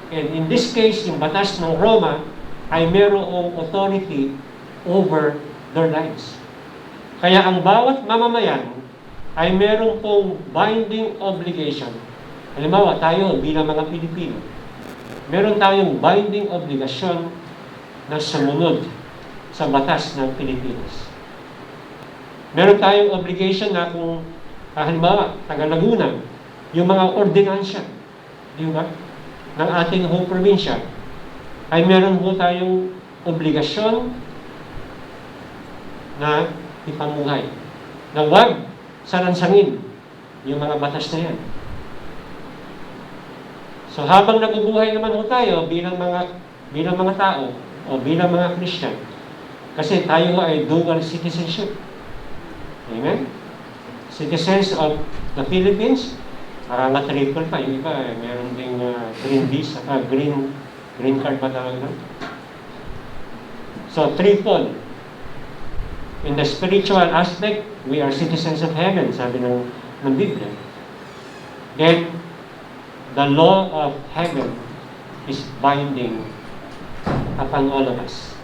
and in this case, yung batas ng Roma, ay merong authority over their lives. Kaya ang bawat mamamayan ay meron pong binding obligation. Halimbawa, tayo bilang mga Pilipino, meron tayong binding obligasyon na sumunod sa batas ng Pilipinas. Meron tayong obligation na kung, halimbawa, taga Laguna, yung mga ordinansya, di ba, ng ating home probinsya, ay meron po tayong obligasyon na ipamuhay. Na huwag salansangin yung mga batas na yan. So habang nabubuhay naman po tayo bilang mga tao o bilang mga Christian, kasi tayo ay dual citizenship. Amen? Citizens of the Philippines nga triple pa. Yung iba, meron ding green visa, green card ba tawag na? So, triple. In the spiritual aspect, we are citizens of heaven, sabi ng Biblia. Then, the law of heaven is binding upon all of us.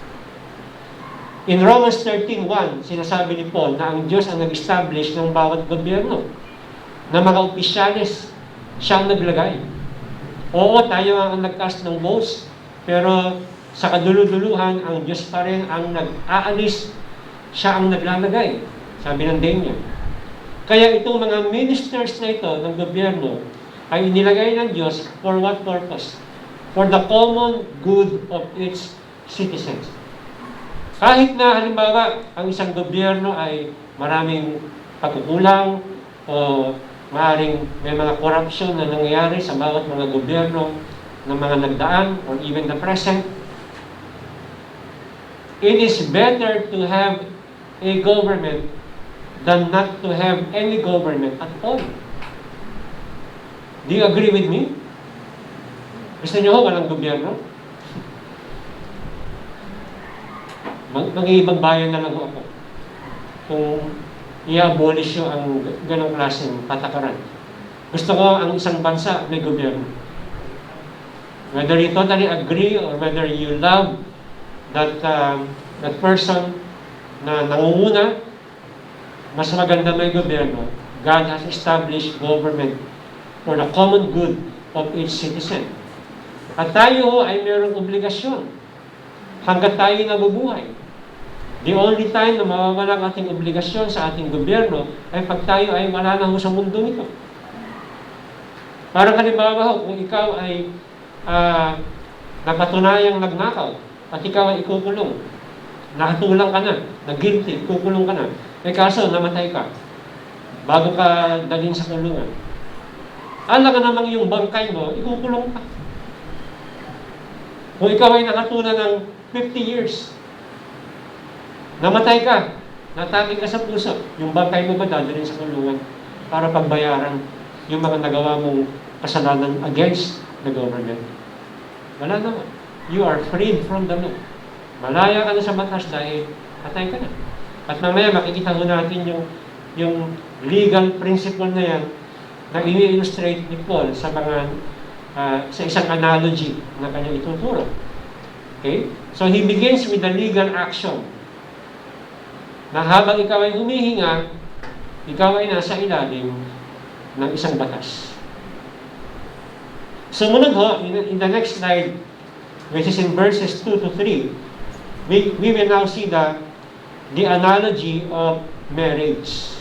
In Romans 13:1, sinasabi ni Paul na ang Diyos ang nag-establish ng bawat gobyerno, na mga opisyalis, siya ang naglagay. Oo, tayo ang nag-cast ng votes, pero sa kaduluduluhan, ang Diyos pa rin ang nag-aalis, siya ang naglalagay, sabi ng Daniel. Kaya itong mga ministers na ito ng gobyerno ay inilagay ng Diyos for what purpose? For the common good of its citizens. Kahit na halimbawa ang isang gobyerno ay maraming pagkukulang o maaaring may mga corruption na nangyayari sa bawat mga gobyerno ng mga nagdaan or even the present, it is better to have a government than not to have any government at all. Do you agree with me? Gusto niyo walang gobyerno? Mag-iibang bayan na lang ako kung i-abolish nyo ang ganong klaseng patakaran. Gusto ko ang isang bansa may gobyerno. Whether you totally agree or whether you love that person na nangunguna, mas maganda may gobyerno. God has established government for the common good of each citizen. At tayo ay mayroong obligasyon hanggat tayo nabubuhay. The only time na mawawala ang ating obligasyon sa ating gobyerno ay pag tayo ay wala na sa mundo nito. Parang halimbawa, kung ikaw ay napatunayang nagnakaw at ikaw ay ikukulong, nakatulang ka na, nag-guilty, kukulong ka na, kaso namatay ka bago ka dalhin sa kulungan. Alam ka namang yung bangkay mo, ikukulong ka. Kung ikaw ay nakatulang ng 50 years, namatay ka, natagin ka sa puso, yung bangkay mo ba dadalhin sa kulungan para pagbayaran yung mga nagawa mong kasalanan against the government? Wala naman. You are freed from the law. Malaya ka na sa batas dahil patay ka na. At mamaya makikita ho natin yung legal principle na yan na ini-illustrate ni Paul sa mga sa isang analogy na kanyang ituturo. Okay? So he begins with the legal action. Na habang ikaw ay humihinga, ikaw ay nasa ilalim ng isang batas. Sumunod ho, in the next slide, which is in verses 2 to 3, we will now see the analogy of marriage.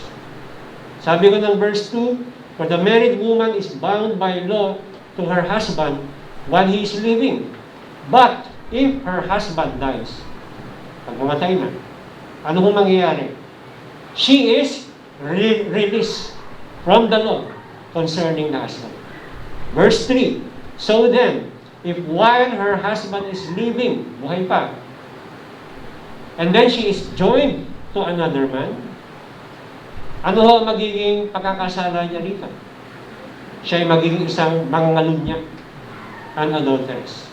Sabi ko ng verse 2, for the married woman is bound by law to her husband while he is living. But if her husband dies, pag mamatay na, ano kung mangyayari? She is released from the law concerning the husband. Verse 3, so then, if while her husband is living, buhay pa, and then she is joined to another man, ano ho magiging pagkakasala niya dito? Siya ay magiging isang mangalunya, an adulteress.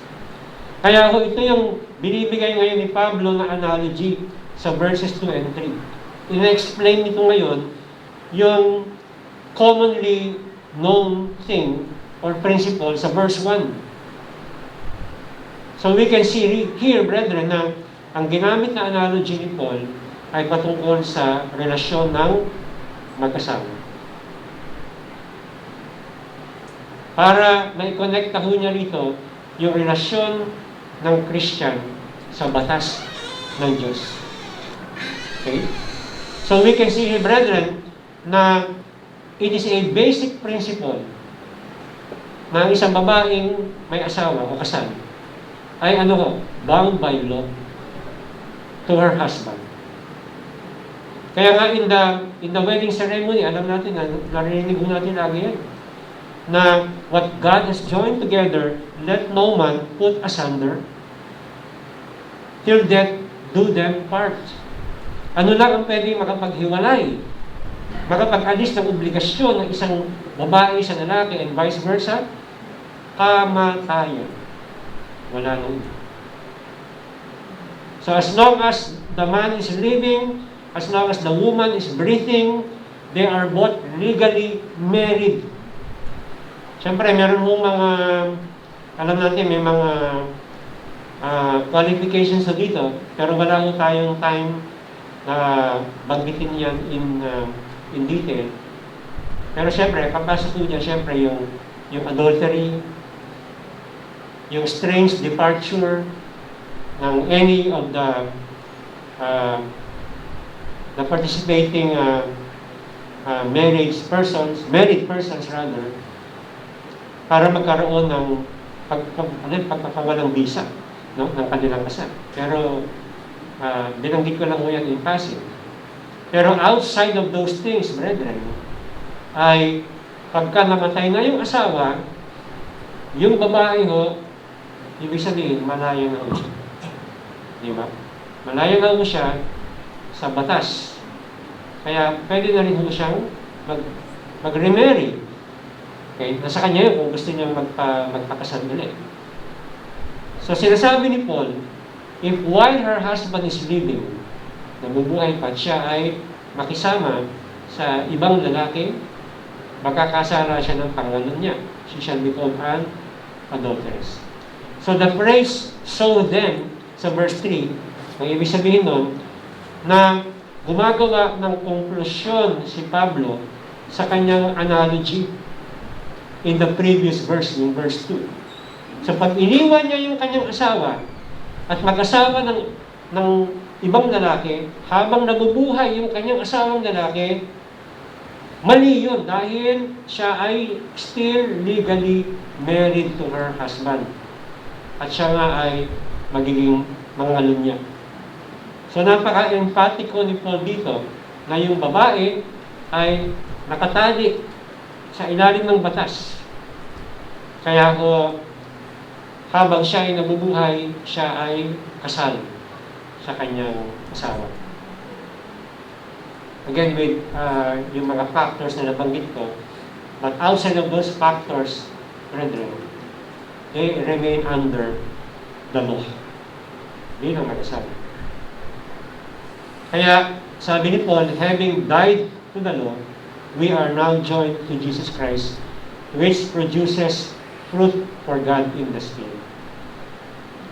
Kaya ho, ito yung binibigay ngayon ni Pablo na analogy sa verses 2 and 3. Ina-explain nito ngayon yung commonly known thing or principle sa verse 1. So we can see here, brethren, na ang ginamit na analogy ni Paul ay patungkol sa relasyon ng mag-asawa. Para mai-connecta ho niya rito yung relasyon ng Christian sa batas ng Diyos. Okay? So we can see here, brethren, na it is a basic principle na ang isang babaeng may asawa o kasal ay bound by law to her husband. Kaya nga in the wedding ceremony, alam natin, narinig natin lagi yan, na what God has joined together, let no man put asunder, till death do them part. Ano lang ang pwedeng makapaghiwalay makapag-alis ng obligasyon ng isang babae sa lalaki and vice versa, kamatayan. Wala nang iba. So as long as the man is living, as long as the woman is breathing, they are both legally married. Siyempre, meron mong mga, alam natin, may mga qualifications na dito, pero wala mo tayong time na banggitin yan in detail. Pero siyempre, papasok po dyan, siyempre, yung adultery, yung strange departure ng any of the participating married persons rather, para magkaroon ng pagpapawalang visa, no, ng kanilang kasal. Pero binanggit ko lang mo yan in passing. Pero outside of those things, brethren, ay pagka namatay na yung asawa, yung babae ho, ibig sabihin, malayo na ho siya. Di ba? Malayo na ho siya sa batas. Kaya pwede na rin ho siyang mag-remarry. Okay? Nasa kanya yun kung gusto niyang magpakasal ulit. So sinasabi ni Paul, if while her husband is living, nabubuhay pa, siya ay makisama sa ibang lalaki, makakasala siya ng pangalan niya. She shall be called an adulteress. So the phrase, so then, sa verse 3, ang ibig sabihin nun, na gumagawa ng konklusyon si Pablo sa kanyang analogy in the previous verse, yung verse 2. So pag iniwan niya yung kanyang asawa at mag-asawa ng ibang lalaki, habang nabubuhay yung kanyang asawang lalaki, mali yun dahil siya ay still legally married to her husband. At siya nga ay magiging mangalun niya. So napaka-empatiko ni Paul dito na yung babae ay nakatali sa ilalim ng batas. Kaya habang siya ay nabubuhay, siya ay kasal sa kanyang asawa. Again, with yung mga factors na nabanggit ko, but outside of those factors, brethren, they remain under the law. Hindi lang mag-asawa. Kaya, sabi ni Paul, having died to the law, we are now joined to Jesus Christ, which produces fruit for God in the Spirit.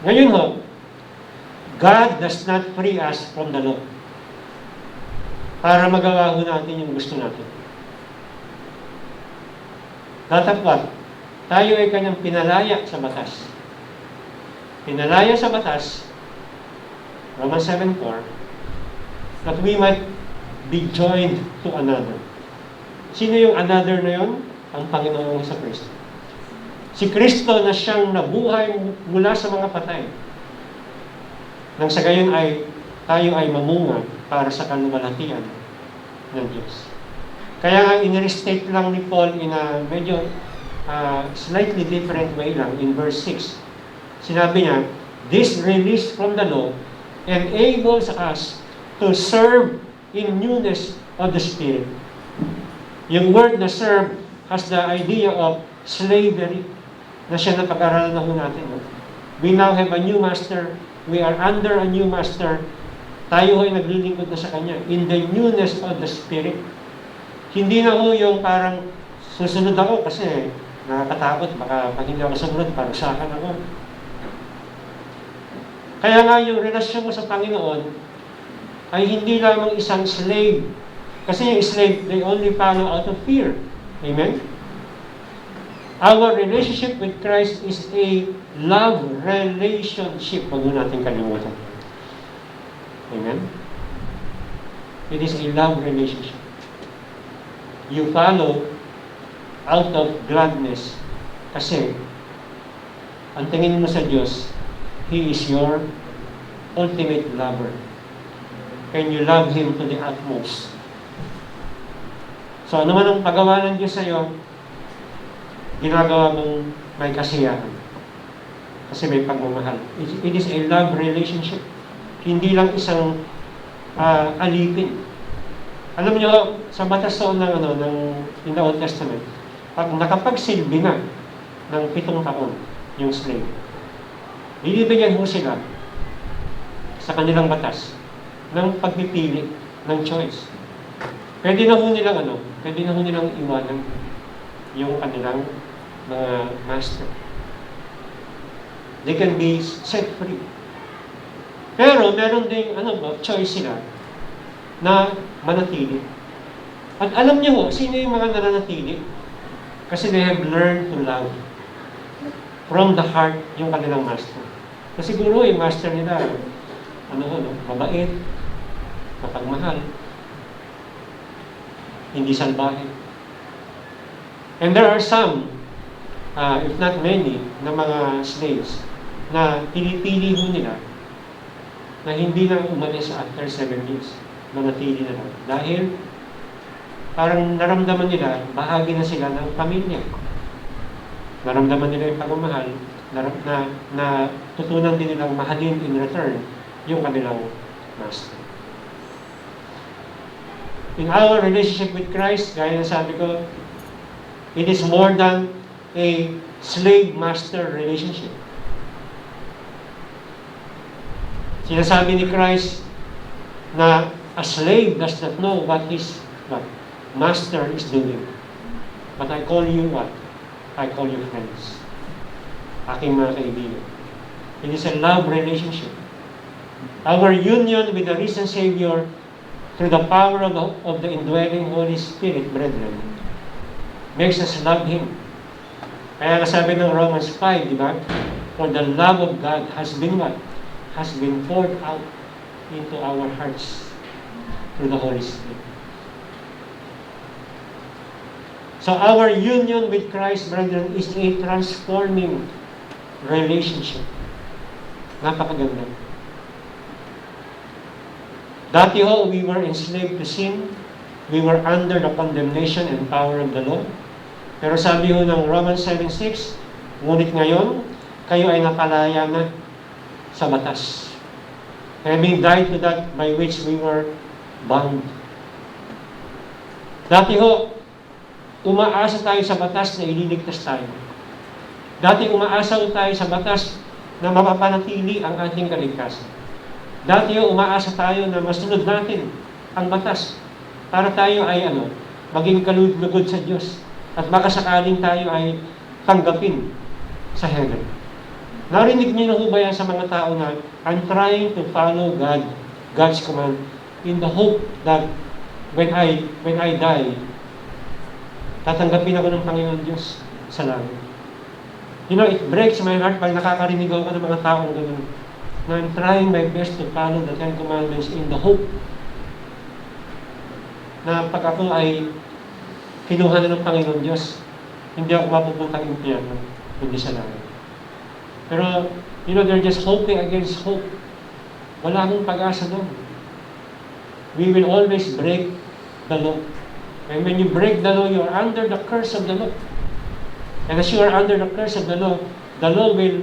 Ngayon ho, God does not free us from the law para magawa ho natin yung gusto natin. Datapwat, tayo ay kanyang pinalaya sa batas. Pinalaya sa batas, Romans 7:4, that we might be joined to another. Sino yung another na yun? Ang Panginoong Kristo. Si Kristo na siyang nabuhay mula sa mga patay. Nang sa gayon ay tayo ay mamunga para sa kaluwalhatian ng Diyos. Kaya nga in-restate lang ni Paul in a medyo slightly different way lang in verse 6. Sinabi niya, this release from the law enables us to serve in newness of the Spirit. Yung word na serve has the idea of slavery na siya na pag-aralan na ho natin. No? We now have a new master. We are under a new master. Tayo ay naglilingkod na sa Kanya in the newness of the Spirit. Hindi na ho yung parang susunod ako kasi nakakatakot, baka pag hindi ako sumunod, parusakan ako. Kaya nga yung relasyon mo sa Panginoon ay hindi lamang isang slave. Kasi yung slave, they only follow out of fear. Amen? Our relationship with Christ is a love relationship. Huwag mo natin kalimutan. Amen? It is a love relationship. You follow out of gladness kasi ang tingin mo sa Diyos, He is your ultimate lover. And you love Him to the utmost. So ano man ang paggawa ng Diyos sa iyo, ginagawa mong may kasiyahan. Kasi may pagmamahal. It is a love relationship. Hindi lang isang alipin. Alam niyo, sa batas noon ng, in the Old Testament, pag nakapagsilbi na ng 7 taon yung slave, binibigyan ho sila sa kanilang batas ng pagpipili ng choice. Pwede na ho nilang iwanan yung kanilang mga master. They can be set free. Pero meron ding choice sila na manatili. At alam niyo ho, sino yung mga nananatili? Kasi they have learned to love from the heart yung kanilang master. Kasi siguro yung master nila, mabait, mapagmahal, hindi salbahe. And there are some, if not many, na mga slaves na pinipili ho nila na hindi na umalis after 7 years. Manatili na lang. Dahil parang naramdaman nila, bahagi na sila ng pamilya. Naramdaman nila yung pagmamahal, na tutunan din nilang mahalin in return yung kanilang master. In our relationship with Christ, gaya na sabi ko, it is more than a slave-master relationship. Sinasabi ni Christ na a slave does not know what his master is doing. But I call you what? I call you friends. Aking mga kaibigan. It is a love relationship. Our union with the risen Savior through the power of the indwelling Holy Spirit, brethren, makes us love Him. Kaya nasabi ng Romans 5, di ba? For the love of God has been what? Has been poured out into our hearts through the Holy Spirit. So our union with Christ, brethren, is a transforming relationship. Napakaganda. Dati ho, we were enslaved to sin. We were under the condemnation and power of the law. Pero sabi ho ng Romans 7:6, ngunit ngayon, kayo ay napalaya na sa batas. Having died to that by which we were bound. Dati ho, umaasa tayo sa batas na ililigtas tayo. Dati umaasa tayo sa batas na mapapanatili ang ating kaligtasan. Dati ho, umaasa tayo na masunod natin ang batas para tayo ay maging kalugod sa Diyos at makasakaling tayo ay tanggapin sa heaven. Narinig niyo na ho ba yan sa mga tao na I'm trying to follow God's command in the hope that when I die, tatanggapin ako ng Panginoon Diyos sa langit. You know, it breaks my heart pag nakakarinig ako ng mga taong gano'n na I'm trying my best to follow the 10 Commandments in the hope na pag ako ay kinuha na ng Panginoon Diyos, hindi ako mapupuntang impyerno, hindi sa langit. Pero, they're just hoping against hope. Wala akong pag-asa doon. We will always break the law. And when you break the law, you are under the curse of the law. And as you are under the curse of the law will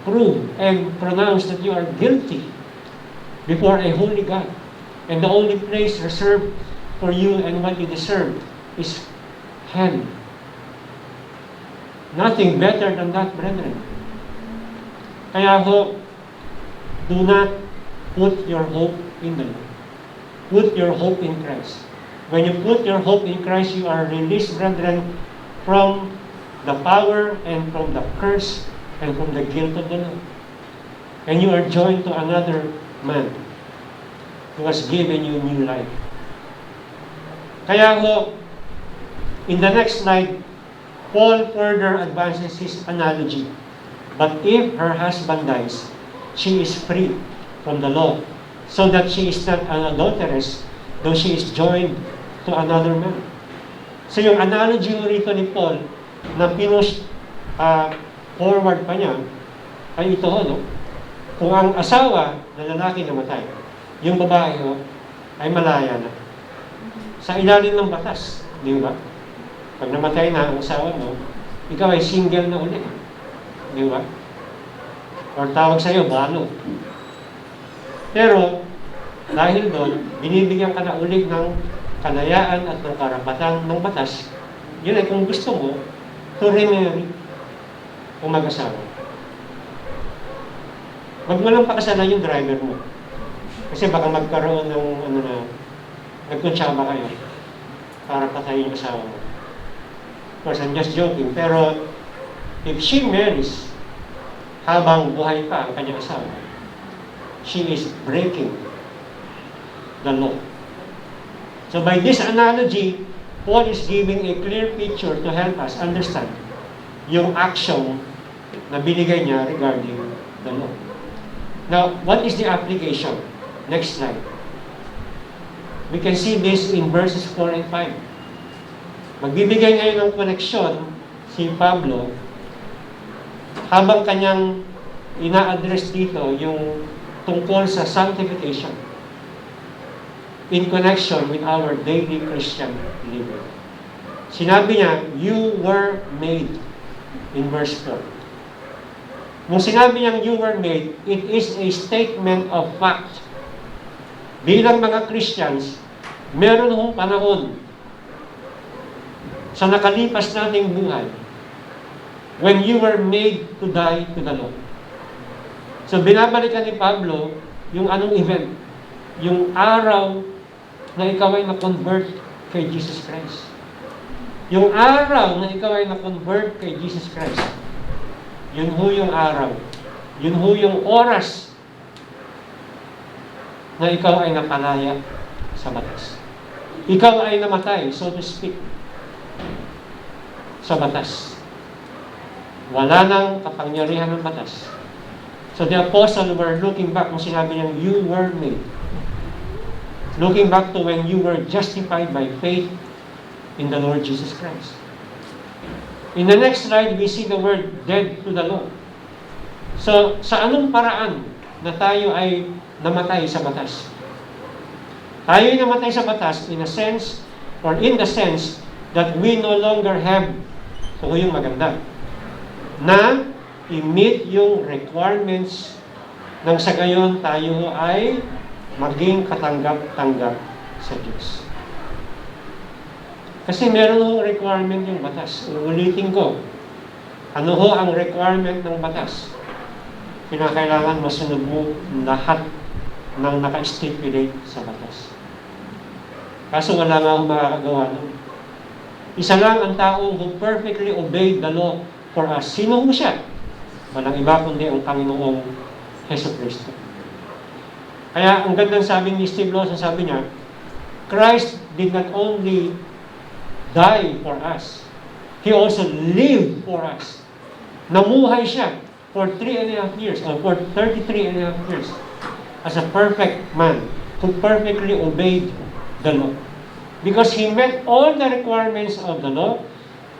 prove and pronounce that you are guilty before a holy God. And the only place reserved for you and what you deserve is hell. Nothing better than that, brethren. Kaya ho, do not put your hope in the Lord. Put your hope in Christ. When you put your hope in Christ, you are released, brethren, from the power and from the curse and from the guilt of the law. And you are joined to another man who has given you new life. Kaya ho, in the next slide, Paul further advances his analogy. But if her husband dies, she is free from the law, so that she is not an adulteress, though she is joined to another man. So yung analogy rito ni Paul, na forward pa niya, ay ito kung ang asawa na lalaki namatay, yung babae ay malaya na. Sa ilalim ng batas, di ba? Pag namatay na ang asawa mo, ikaw ay single na ulit. Di ba? Or tawag sa'yo, balo. Pero, dahil doon, binibigyan ka na ulit ng kalayaan at ng karapatan ng batas. Yun ay kung gusto mo, to remarry o mag-asawa. Wag mo lang pakasalan yung driver mo. Kasi baka magkaroon ng nagkunsyaba kayo para patayin yung asawa mo. Of course, I'm just joking. Pero, if she marries habang buhay pa ang kanyang asawa, she is breaking the law. So by this analogy, Paul is giving a clear picture to help us understand yung action na binigay niya regarding the law. Now, what is the application? Next slide. We can see this in verses 4 and 5. Magbibigay ngayon ng koneksyon si Pablo habang kanyang ina-address dito yung tungkol sa sanctification in connection with our daily Christian living. Sinabi niya, you were made in verse 4. Nung sinabi niyang you were made, it is a statement of fact. Bilang mga Christians, meron hong panahon sa nakalipas nating buhay when you were made to die to the law. So binabalikan ni Pablo yung anong event, yung araw na ikaw ay na-convert kay Jesus Christ. Yung araw na ikaw ay na-convert kay Jesus Christ, yun ho yung araw, yun ho yung oras na ikaw ay napalaya sa batas. Ikaw ay namatay, so to speak, sa batas. Wala nang kapangyarihan ng batas. So the apostle were looking back, kung sinabi niyang, you were made. Looking back to when you were justified by faith in the Lord Jesus Christ. In the next slide, we see the word dead to the law. So, sa anong paraan na tayo ay namatay sa batas? Tayo ay namatay sa batas in a sense, or in the sense, that we no longer have, so yung maganda, na i-meet yung requirements nang sa gayon tayo ay maging katanggap-tanggap sa Diyos. Kasi meron hong requirement yung batas. Ulitin ko, ano ho ang requirement ng batas? Kinakailangan masunod mo lahat ng naka-stipulate sa batas. Kaso wala nga akong makakagawa nun. Isa lang ang tao who perfectly obeyed the law for us. Sino ho siya? Walang iba kundi ang Panginoong Jesucristo. Kaya ang gandang sabi ni Steve Lawson, sabi niya, Christ did not only die for us, He also lived for us. Namuhay siya for 3.5 years, or for 33.5 years, as a perfect man who perfectly obeyed the law. Because He met all the requirements of the law.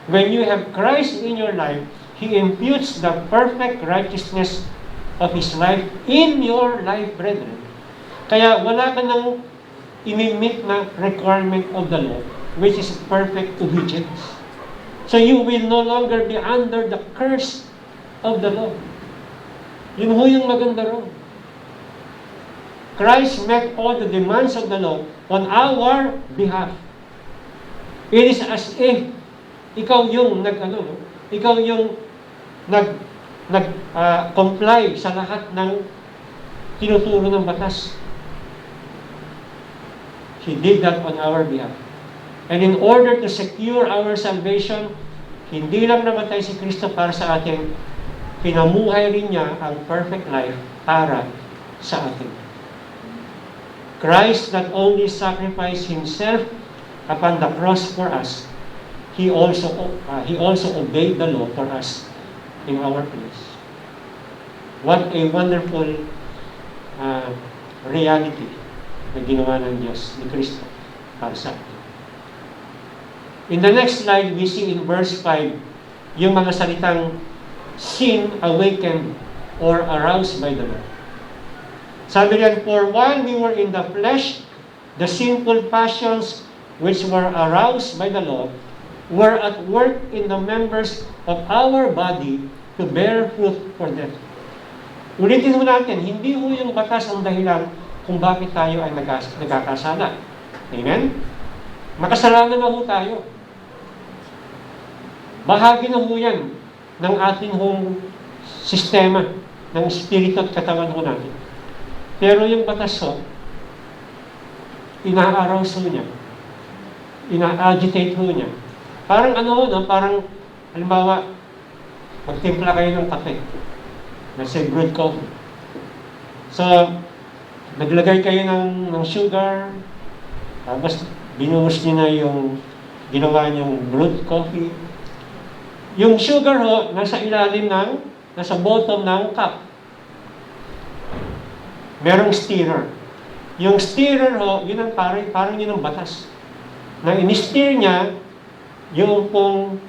When you have Christ in your life, He imputes the perfect righteousness of His life in your life, brethren. Kaya wala ka nang imimit na requirement of the law, which is perfect obedience. So you will no longer be under the curse of the law. Yun ho yung maganda ron. Christ met all the demands of the law on our behalf. It is as if ikaw yung comply sa lahat ng tinuturo ng batas. He did that on our behalf. And in order to secure our salvation, hindi lang namatay si Kristo para sa atin, pinamuhay rin niya ang perfect life para sa atin. Christ not only sacrificed Himself upon the cross for us, He also obeyed the law for us in our place. What a wonderful reality na ginawa ng Diyos ni Kristo para sa atin. In the next slide, we see in verse 5 yung mga salitang sin awakened or aroused by the law. Sabi riyan, for while we were in the flesh, the sinful passions which were aroused by the law were at work in the members of our body to bear fruit for death. Ulitin mo natin, hindi ho yung batas ang dahilan kung bakit tayo ay nagkakasala. Amen? Makasalanan na ho tayo. Bahagi na ho yan ng ating hong sistema, ng espiritu at katawan ho natin. Pero yung batas ho, ina-arouse ho niya, ina-agitate ho niya. Parang ano ho, no? Parang, halimbawa, magtimpla kayo ng kape. Let's say brewed coffee. So, naglagay kayo ng sugar, tapos binuhos niyo na yung ginawa niyong brewed coffee. Yung sugar ho, nasa ilalim nasa bottom ng cup. Merong stirrer. Yung stirrer ho, yun ang parang yun ang batas. Na in-stir niya yung pong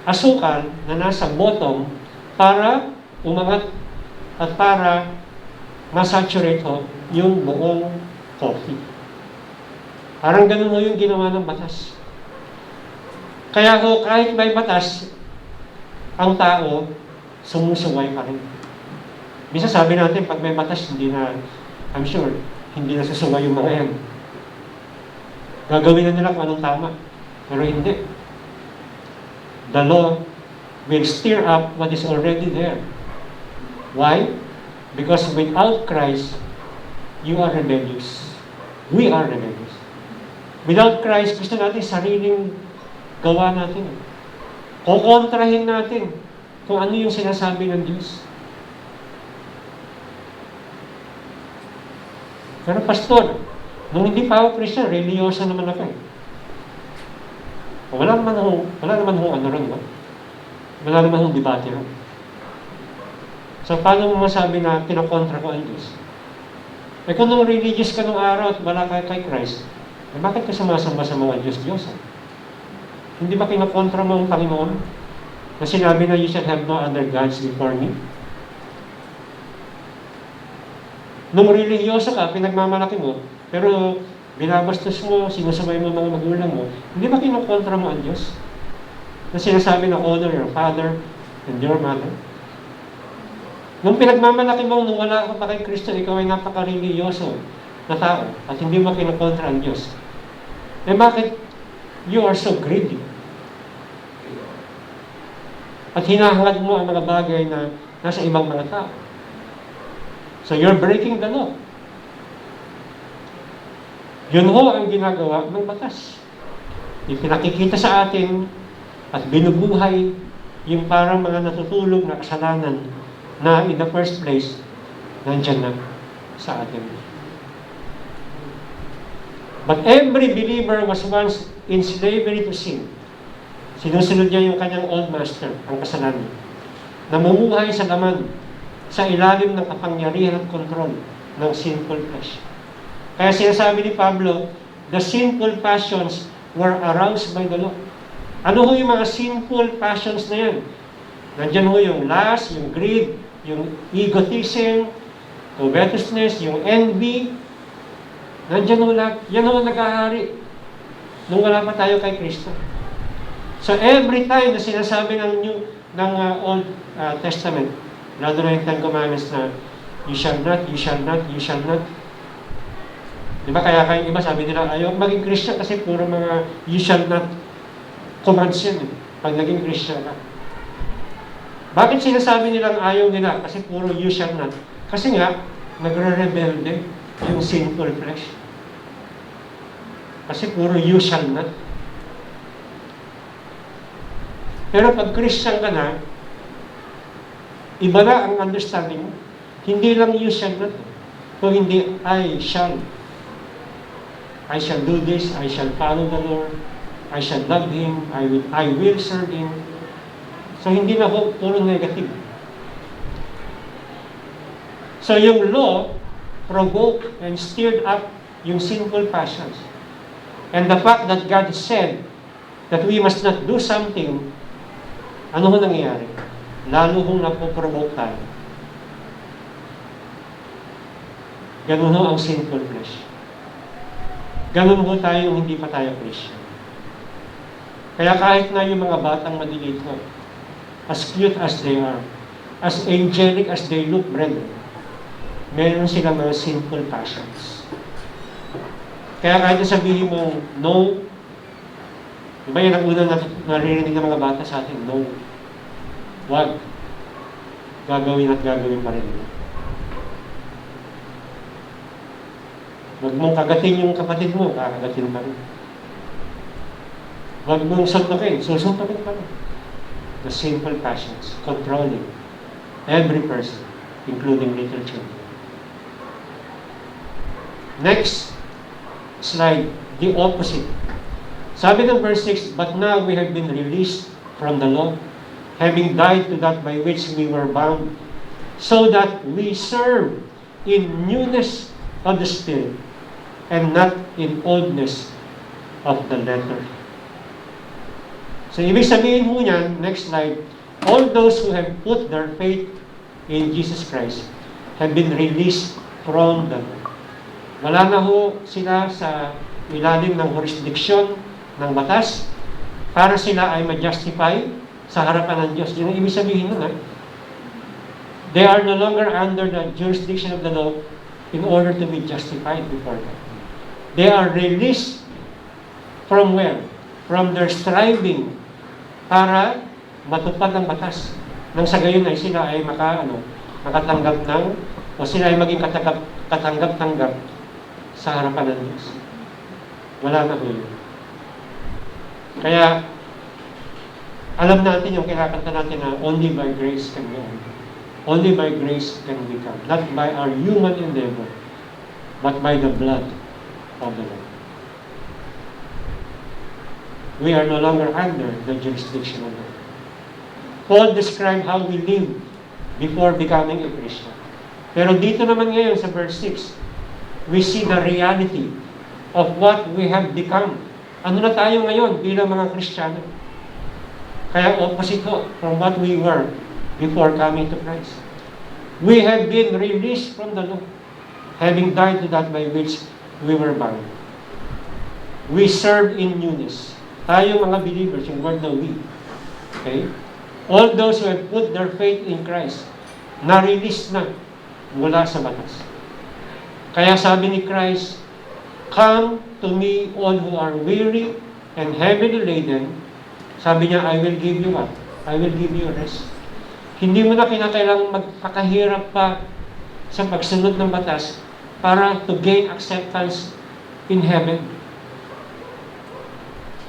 asukal na nasa bottom para umangat at para masaturate ho yung buong coffee. Parang ganun ho yung ginawa ng batas. Kaya ho, kahit may batas, ang tao sumusuway pa rin. Bisa sabi natin, pag may batas, I'm sure, hindi na susuway yung mga yan. Gagawin na nila kung anong tama. Pero hindi. The law will stir up what is already there. Why? Because without Christ, you are rebellious. We are rebellious. Without Christ, gusto natin sariling gawa natin. Kukontrahin natin kung ano yung sinasabi ng Diyos. Pero pastor, nung hindi pa ako Christian, religyosa naman ako eh. Wala naman hong ano ron, no? Wala naman hong debate ron. So, paano mo masabi na kinokontra ko ang Diyos? Eh kung nung religious ka nung araw at wala ka kay Christ, eh bakit ka sumasamba sa mga Diyos-Diyosan? Hindi ba kinokontra mo ang Panginoon? Na sinabi na you shall have no other gods before me? Nung religyoso ka, pinagmamalaki mo, pero binabastos mo, sinasabay mo mga magulang mo, hindi ba kinokontra mo ang Diyos? Na sinasabi na honor your father and your mother? Nung pinagmamalaki mo, nung wala ka pa kay Kristo, ikaw ay napaka-religyoso na tao at hindi mo kinokontra ang Diyos. Eh bakit you are so greedy? At hinahangad mo ang mga bagay na nasa ibang mga tao. So you're breaking the law. Yun ho ang ginagawa ng batas. Ipinakikita sa atin at binubuhay yung parang mga natutulog na kasalanan na in the first place, nandyan na sa atin. But every believer was once in slavery to sin. Sinusunod niya yung kanyang old master, ang kasalanan. Namumuhay sa laman, sa ilalim ng kapangyarihan at kontrol ng sinful flesh. Kaya sinasabi ni Pablo, the sinful passions were aroused by the law. Ano ho yung mga sinful passions na yan? Nandiyan ho yung lust, yung greed, yung egotism, covetousness, yung envy. Nandiyan ho lahat. Yan ho nag-ahari nung wala pa tayo kay Kristo. So every time na sinasabi ng Old Testament, lalo na yung Ten Commandments na you shall not, you shall not, you shall not. Diba kaya kayong iba sabi nila, ayaw maging Christian kasi puro mga you shall not commands yun pag naging Christian ka. Bakit sinasabi nilang ayaw nila? Kasi puro you shall not. Kasi nga, nagre-rebelde yung sinful flesh. Kasi puro you shall not. Pero pag Christian ka na, iba na ang understanding mo. Hindi lang you shall not. Kung hindi, I shall. I shall do this, I shall follow the Lord, I shall love Him, I will serve Him. So hindi na ho puro negative. So yung law provoked and stirred up yung sinful passions. And the fact that God said that we must not do something, ano ho nangyayari? Lalo hong napoprovoke tayo. Ganun ho ang sinful flesh. Ganun ho tayo hindi pa tayo Christian. Kaya kahit na yung mga batang maliliit ho, as cute as they are, as angelic as they look, brethren, meron silang mga sinful passions. Kaya kahit sabihin mo, no, diba yan ang unang naririnig ng mga bata sa atin, no, wag, gagawin at gagawin pa rin. Wag mong kagatin yung kapatid mo, kakagatin pa rin. Wag mong suntukin, susuntukin pa rin. The simple passions, controlling every person, including little children. Next slide, the opposite. Sabi ng verse 6, but now we have been released from the law, having died to that by which we were bound, so that we serve in newness of the Spirit, and not in oldness of the letter. So, ibig sabihin mo niyan, next slide, all those who have put their faith in Jesus Christ have been released from the law. Wala na ho sila sa ilalim ng jurisdiction ng batas para sila ay ma-justify sa harapan ng Diyos. Yun ang ibig sabihin nun, ha? They are no longer under the jurisdiction of the law in order to be justified before God. They are released from where? From their striving para matupad ang batas. Nang sa gayon ay sila ay makatanggap ng, o sila ay maging katanggap-tanggap sa harapan ng Diyos. Wala na ho yun. Kaya, alam natin yung kinakanta natin na only by grace can we come. Only by grace can we come. Not by our human endeavor, but by the blood of the Lord. We are no longer under the jurisdiction of God. Paul described how we lived before becoming a Christian. Pero dito naman ngayon sa verse 6, we see the reality of what we have become. Ano na tayo ngayon bilang mga Kristiyano? Kaya opposite from what we were before coming to Christ. We have been released from the law, having died to that by which we were bound. We serve in newness. Tayo mga believers, yung word na we. Okay? All those who have put their faith in Christ, na-release na mula sa batas. Kaya sabi ni Christ, come to me all who are weary and heavily laden. Sabi niya, I will give you what? I will give you rest. Hindi mo na kinakailangang magpakahirap pa sa pagsunod ng batas para to gain acceptance in heaven.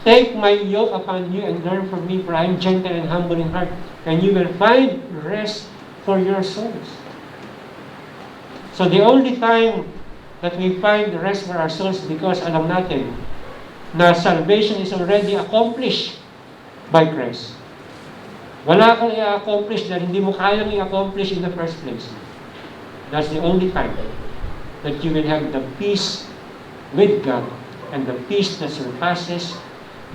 Take my yoke upon you and learn from me, for I am gentle and humble in heart, and you will find rest for your souls. So the only time that we find rest for our souls because alam natin na salvation is already accomplished by Christ. Wala kang i-accomplish na hindi mo kayang i-accomplish in the first place. That's the only time that you will have the peace with God and the peace that surpasses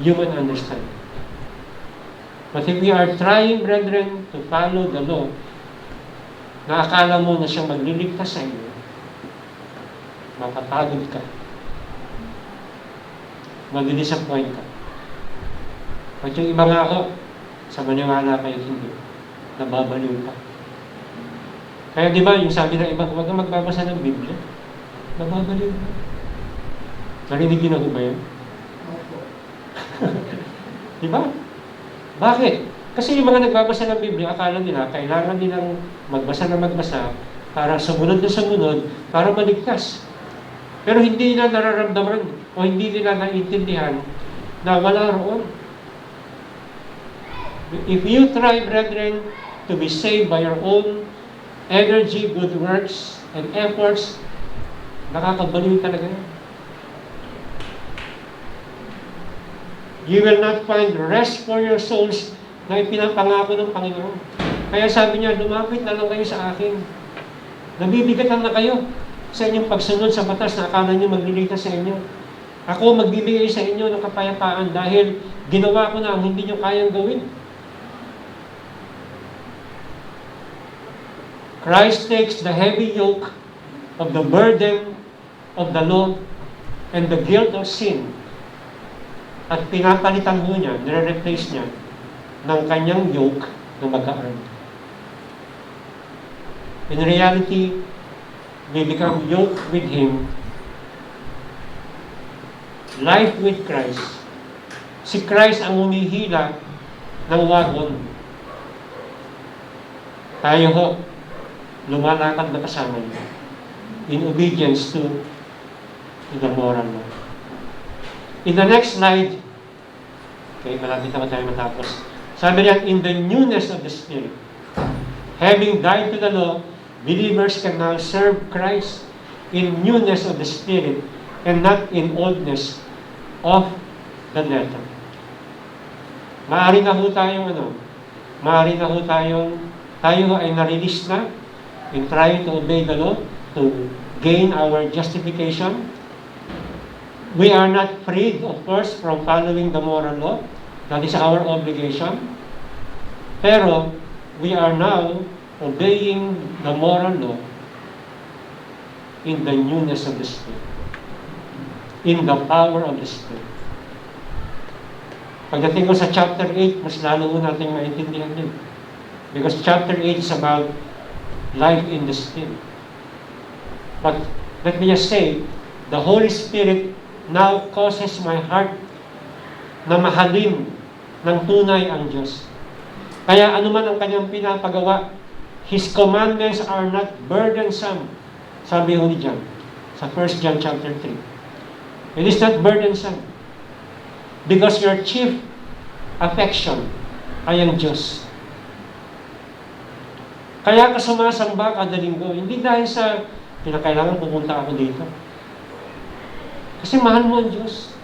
human understanding. But if we are trying, brethren, to follow the law, na akala mo na siyang magliligtas sa iyo, mapapagod ka. Mag-disappoint ka. At yung iba nga ako, sa maniwala kayo hindi, nababaliw ka. Kaya di ba, yung sabi ng iba, huwag kang magbabasa ng Biblia, nababaliw ka. Narinig yun ako ba yan? Di ba? Bakit? Kasi yung mga nagbabasa ng Biblia, akala nila, kailangan nilang magbasa na magbasa para sumunod na sumunod, para maligtas. Pero hindi nila nararamdaman o hindi nila naiintindihan na wala roon. If you try, brethren, to be saved by your own energy, good works, and efforts, nakakabaliw talaga yan. You will not find rest for your souls na ipinapangako ng Panginoon. Kaya sabi niya, lumapit na lang kayo sa akin. Nabibigatan na kayo sa inyong pagsunod sa batas na akala niyo magliligtas sa inyo. Ako magbibigay sa inyo ng kapayapaan dahil ginawa ko na ang hindi niyo kayang gawin. Christ takes the heavy yoke of the burden of the law and the guilt of sin at pinapalitan mo niya, nire-replace niya ng kanyang yoke na mag-aarm. In reality, we become yoked with Him, life with Christ. Si Christ ang umihila ng wagon. Tayo ho, lumalakad na kasama niya in obedience to the moral law. In the next slide, okay, malapit na tayo matapos. Sabi niya, in the newness of the Spirit, having died to the law, believers can now serve Christ in newness of the Spirit and not in oldness of the letter. Maaari na ho tayong tayo ay na-release na in trying to obey the law to gain our justification. We are not freed, of course, from following the moral law. That is our obligation. Pero, we are now obeying the moral law in the newness of the Spirit, in the power of the Spirit. Pagdating ko sa chapter 8, mas lalo ko natin maintindihan din. Because chapter 8 is about life in the Spirit. But let me just say, the Holy Spirit now causes my heart na mahalin ng tunay ang Diyos. Kaya anuman ang kanyang pinapagawa, His commandments are not burdensome. Sabi ho ni John, sa 1 John chapter 3. It is not burdensome. Because your chief affection ay ang Diyos. Kaya ka sumasamba kada linggo, hindi dahil sa kinakailangan pupunta ako dito. Kasi mahal mo ang Diyos.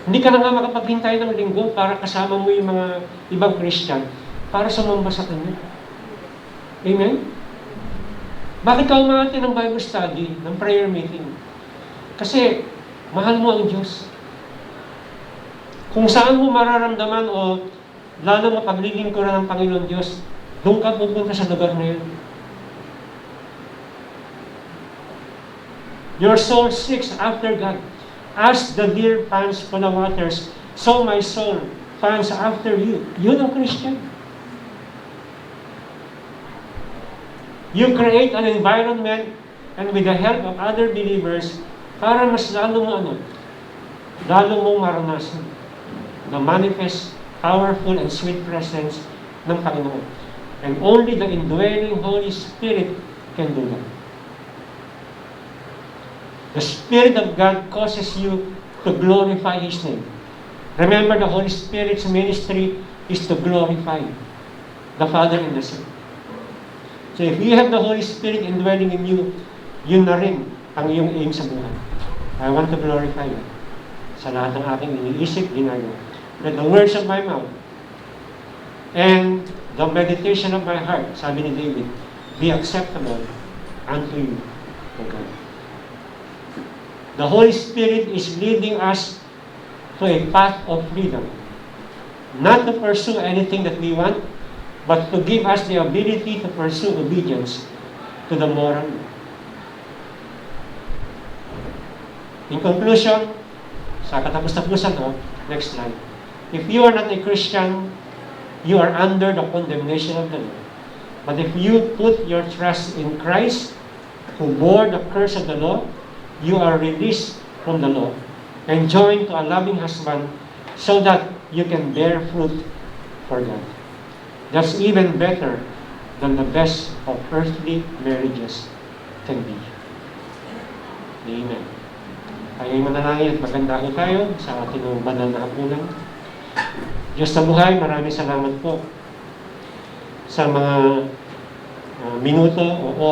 Hindi ka na nga makapaghintay ng linggo para kasama mo yung mga ibang Christian para sumamba sa Kanya. Amen? Bakit ka umahati ng Bible study, ng prayer meeting? Kasi mahal mo ang Diyos. Kung saan mo mararamdaman o lalo mapaglilingkuran ng Panginoon Diyos, doon ka pupunta sa lugar na yun. Your soul seeks after God. As the deer pants for the waters, so my soul pants after you. Yun ang Christian. You create an environment and with the help of other believers para mas lalo mong maranasan the manifest, powerful, and sweet presence ng Panginoon. And only the indwelling Holy Spirit can do that. The Spirit of God causes you to glorify His name. Remember, the Holy Spirit's ministry is to glorify the Father and the Son. So if you have the Holy Spirit indwelling in you, yun na rin ang iyong aim sa buhay. I want to glorify you sa lahat ng aking iniisip, ginagawa. Let the words of my mouth and the meditation of my heart, sabi ni David, be acceptable unto you, O God. The Holy Spirit is leading us to a path of freedom. Not to pursue anything that we want, but to give us the ability to pursue obedience to the moral law. In conclusion, sa katapos-tapusan next slide. If you are not a Christian, you are under the condemnation of the law. But if you put your trust in Christ, who bore the curse of the law, you are released from the law and joined to a loving husband so that you can bear fruit for God. That's even better than the best of earthly marriages can be. Amen. Kaya manalangin at maganda ko tayo sa ating banal na hapunan. Diyos na buhay, maraming salamat po sa mga minuto o oras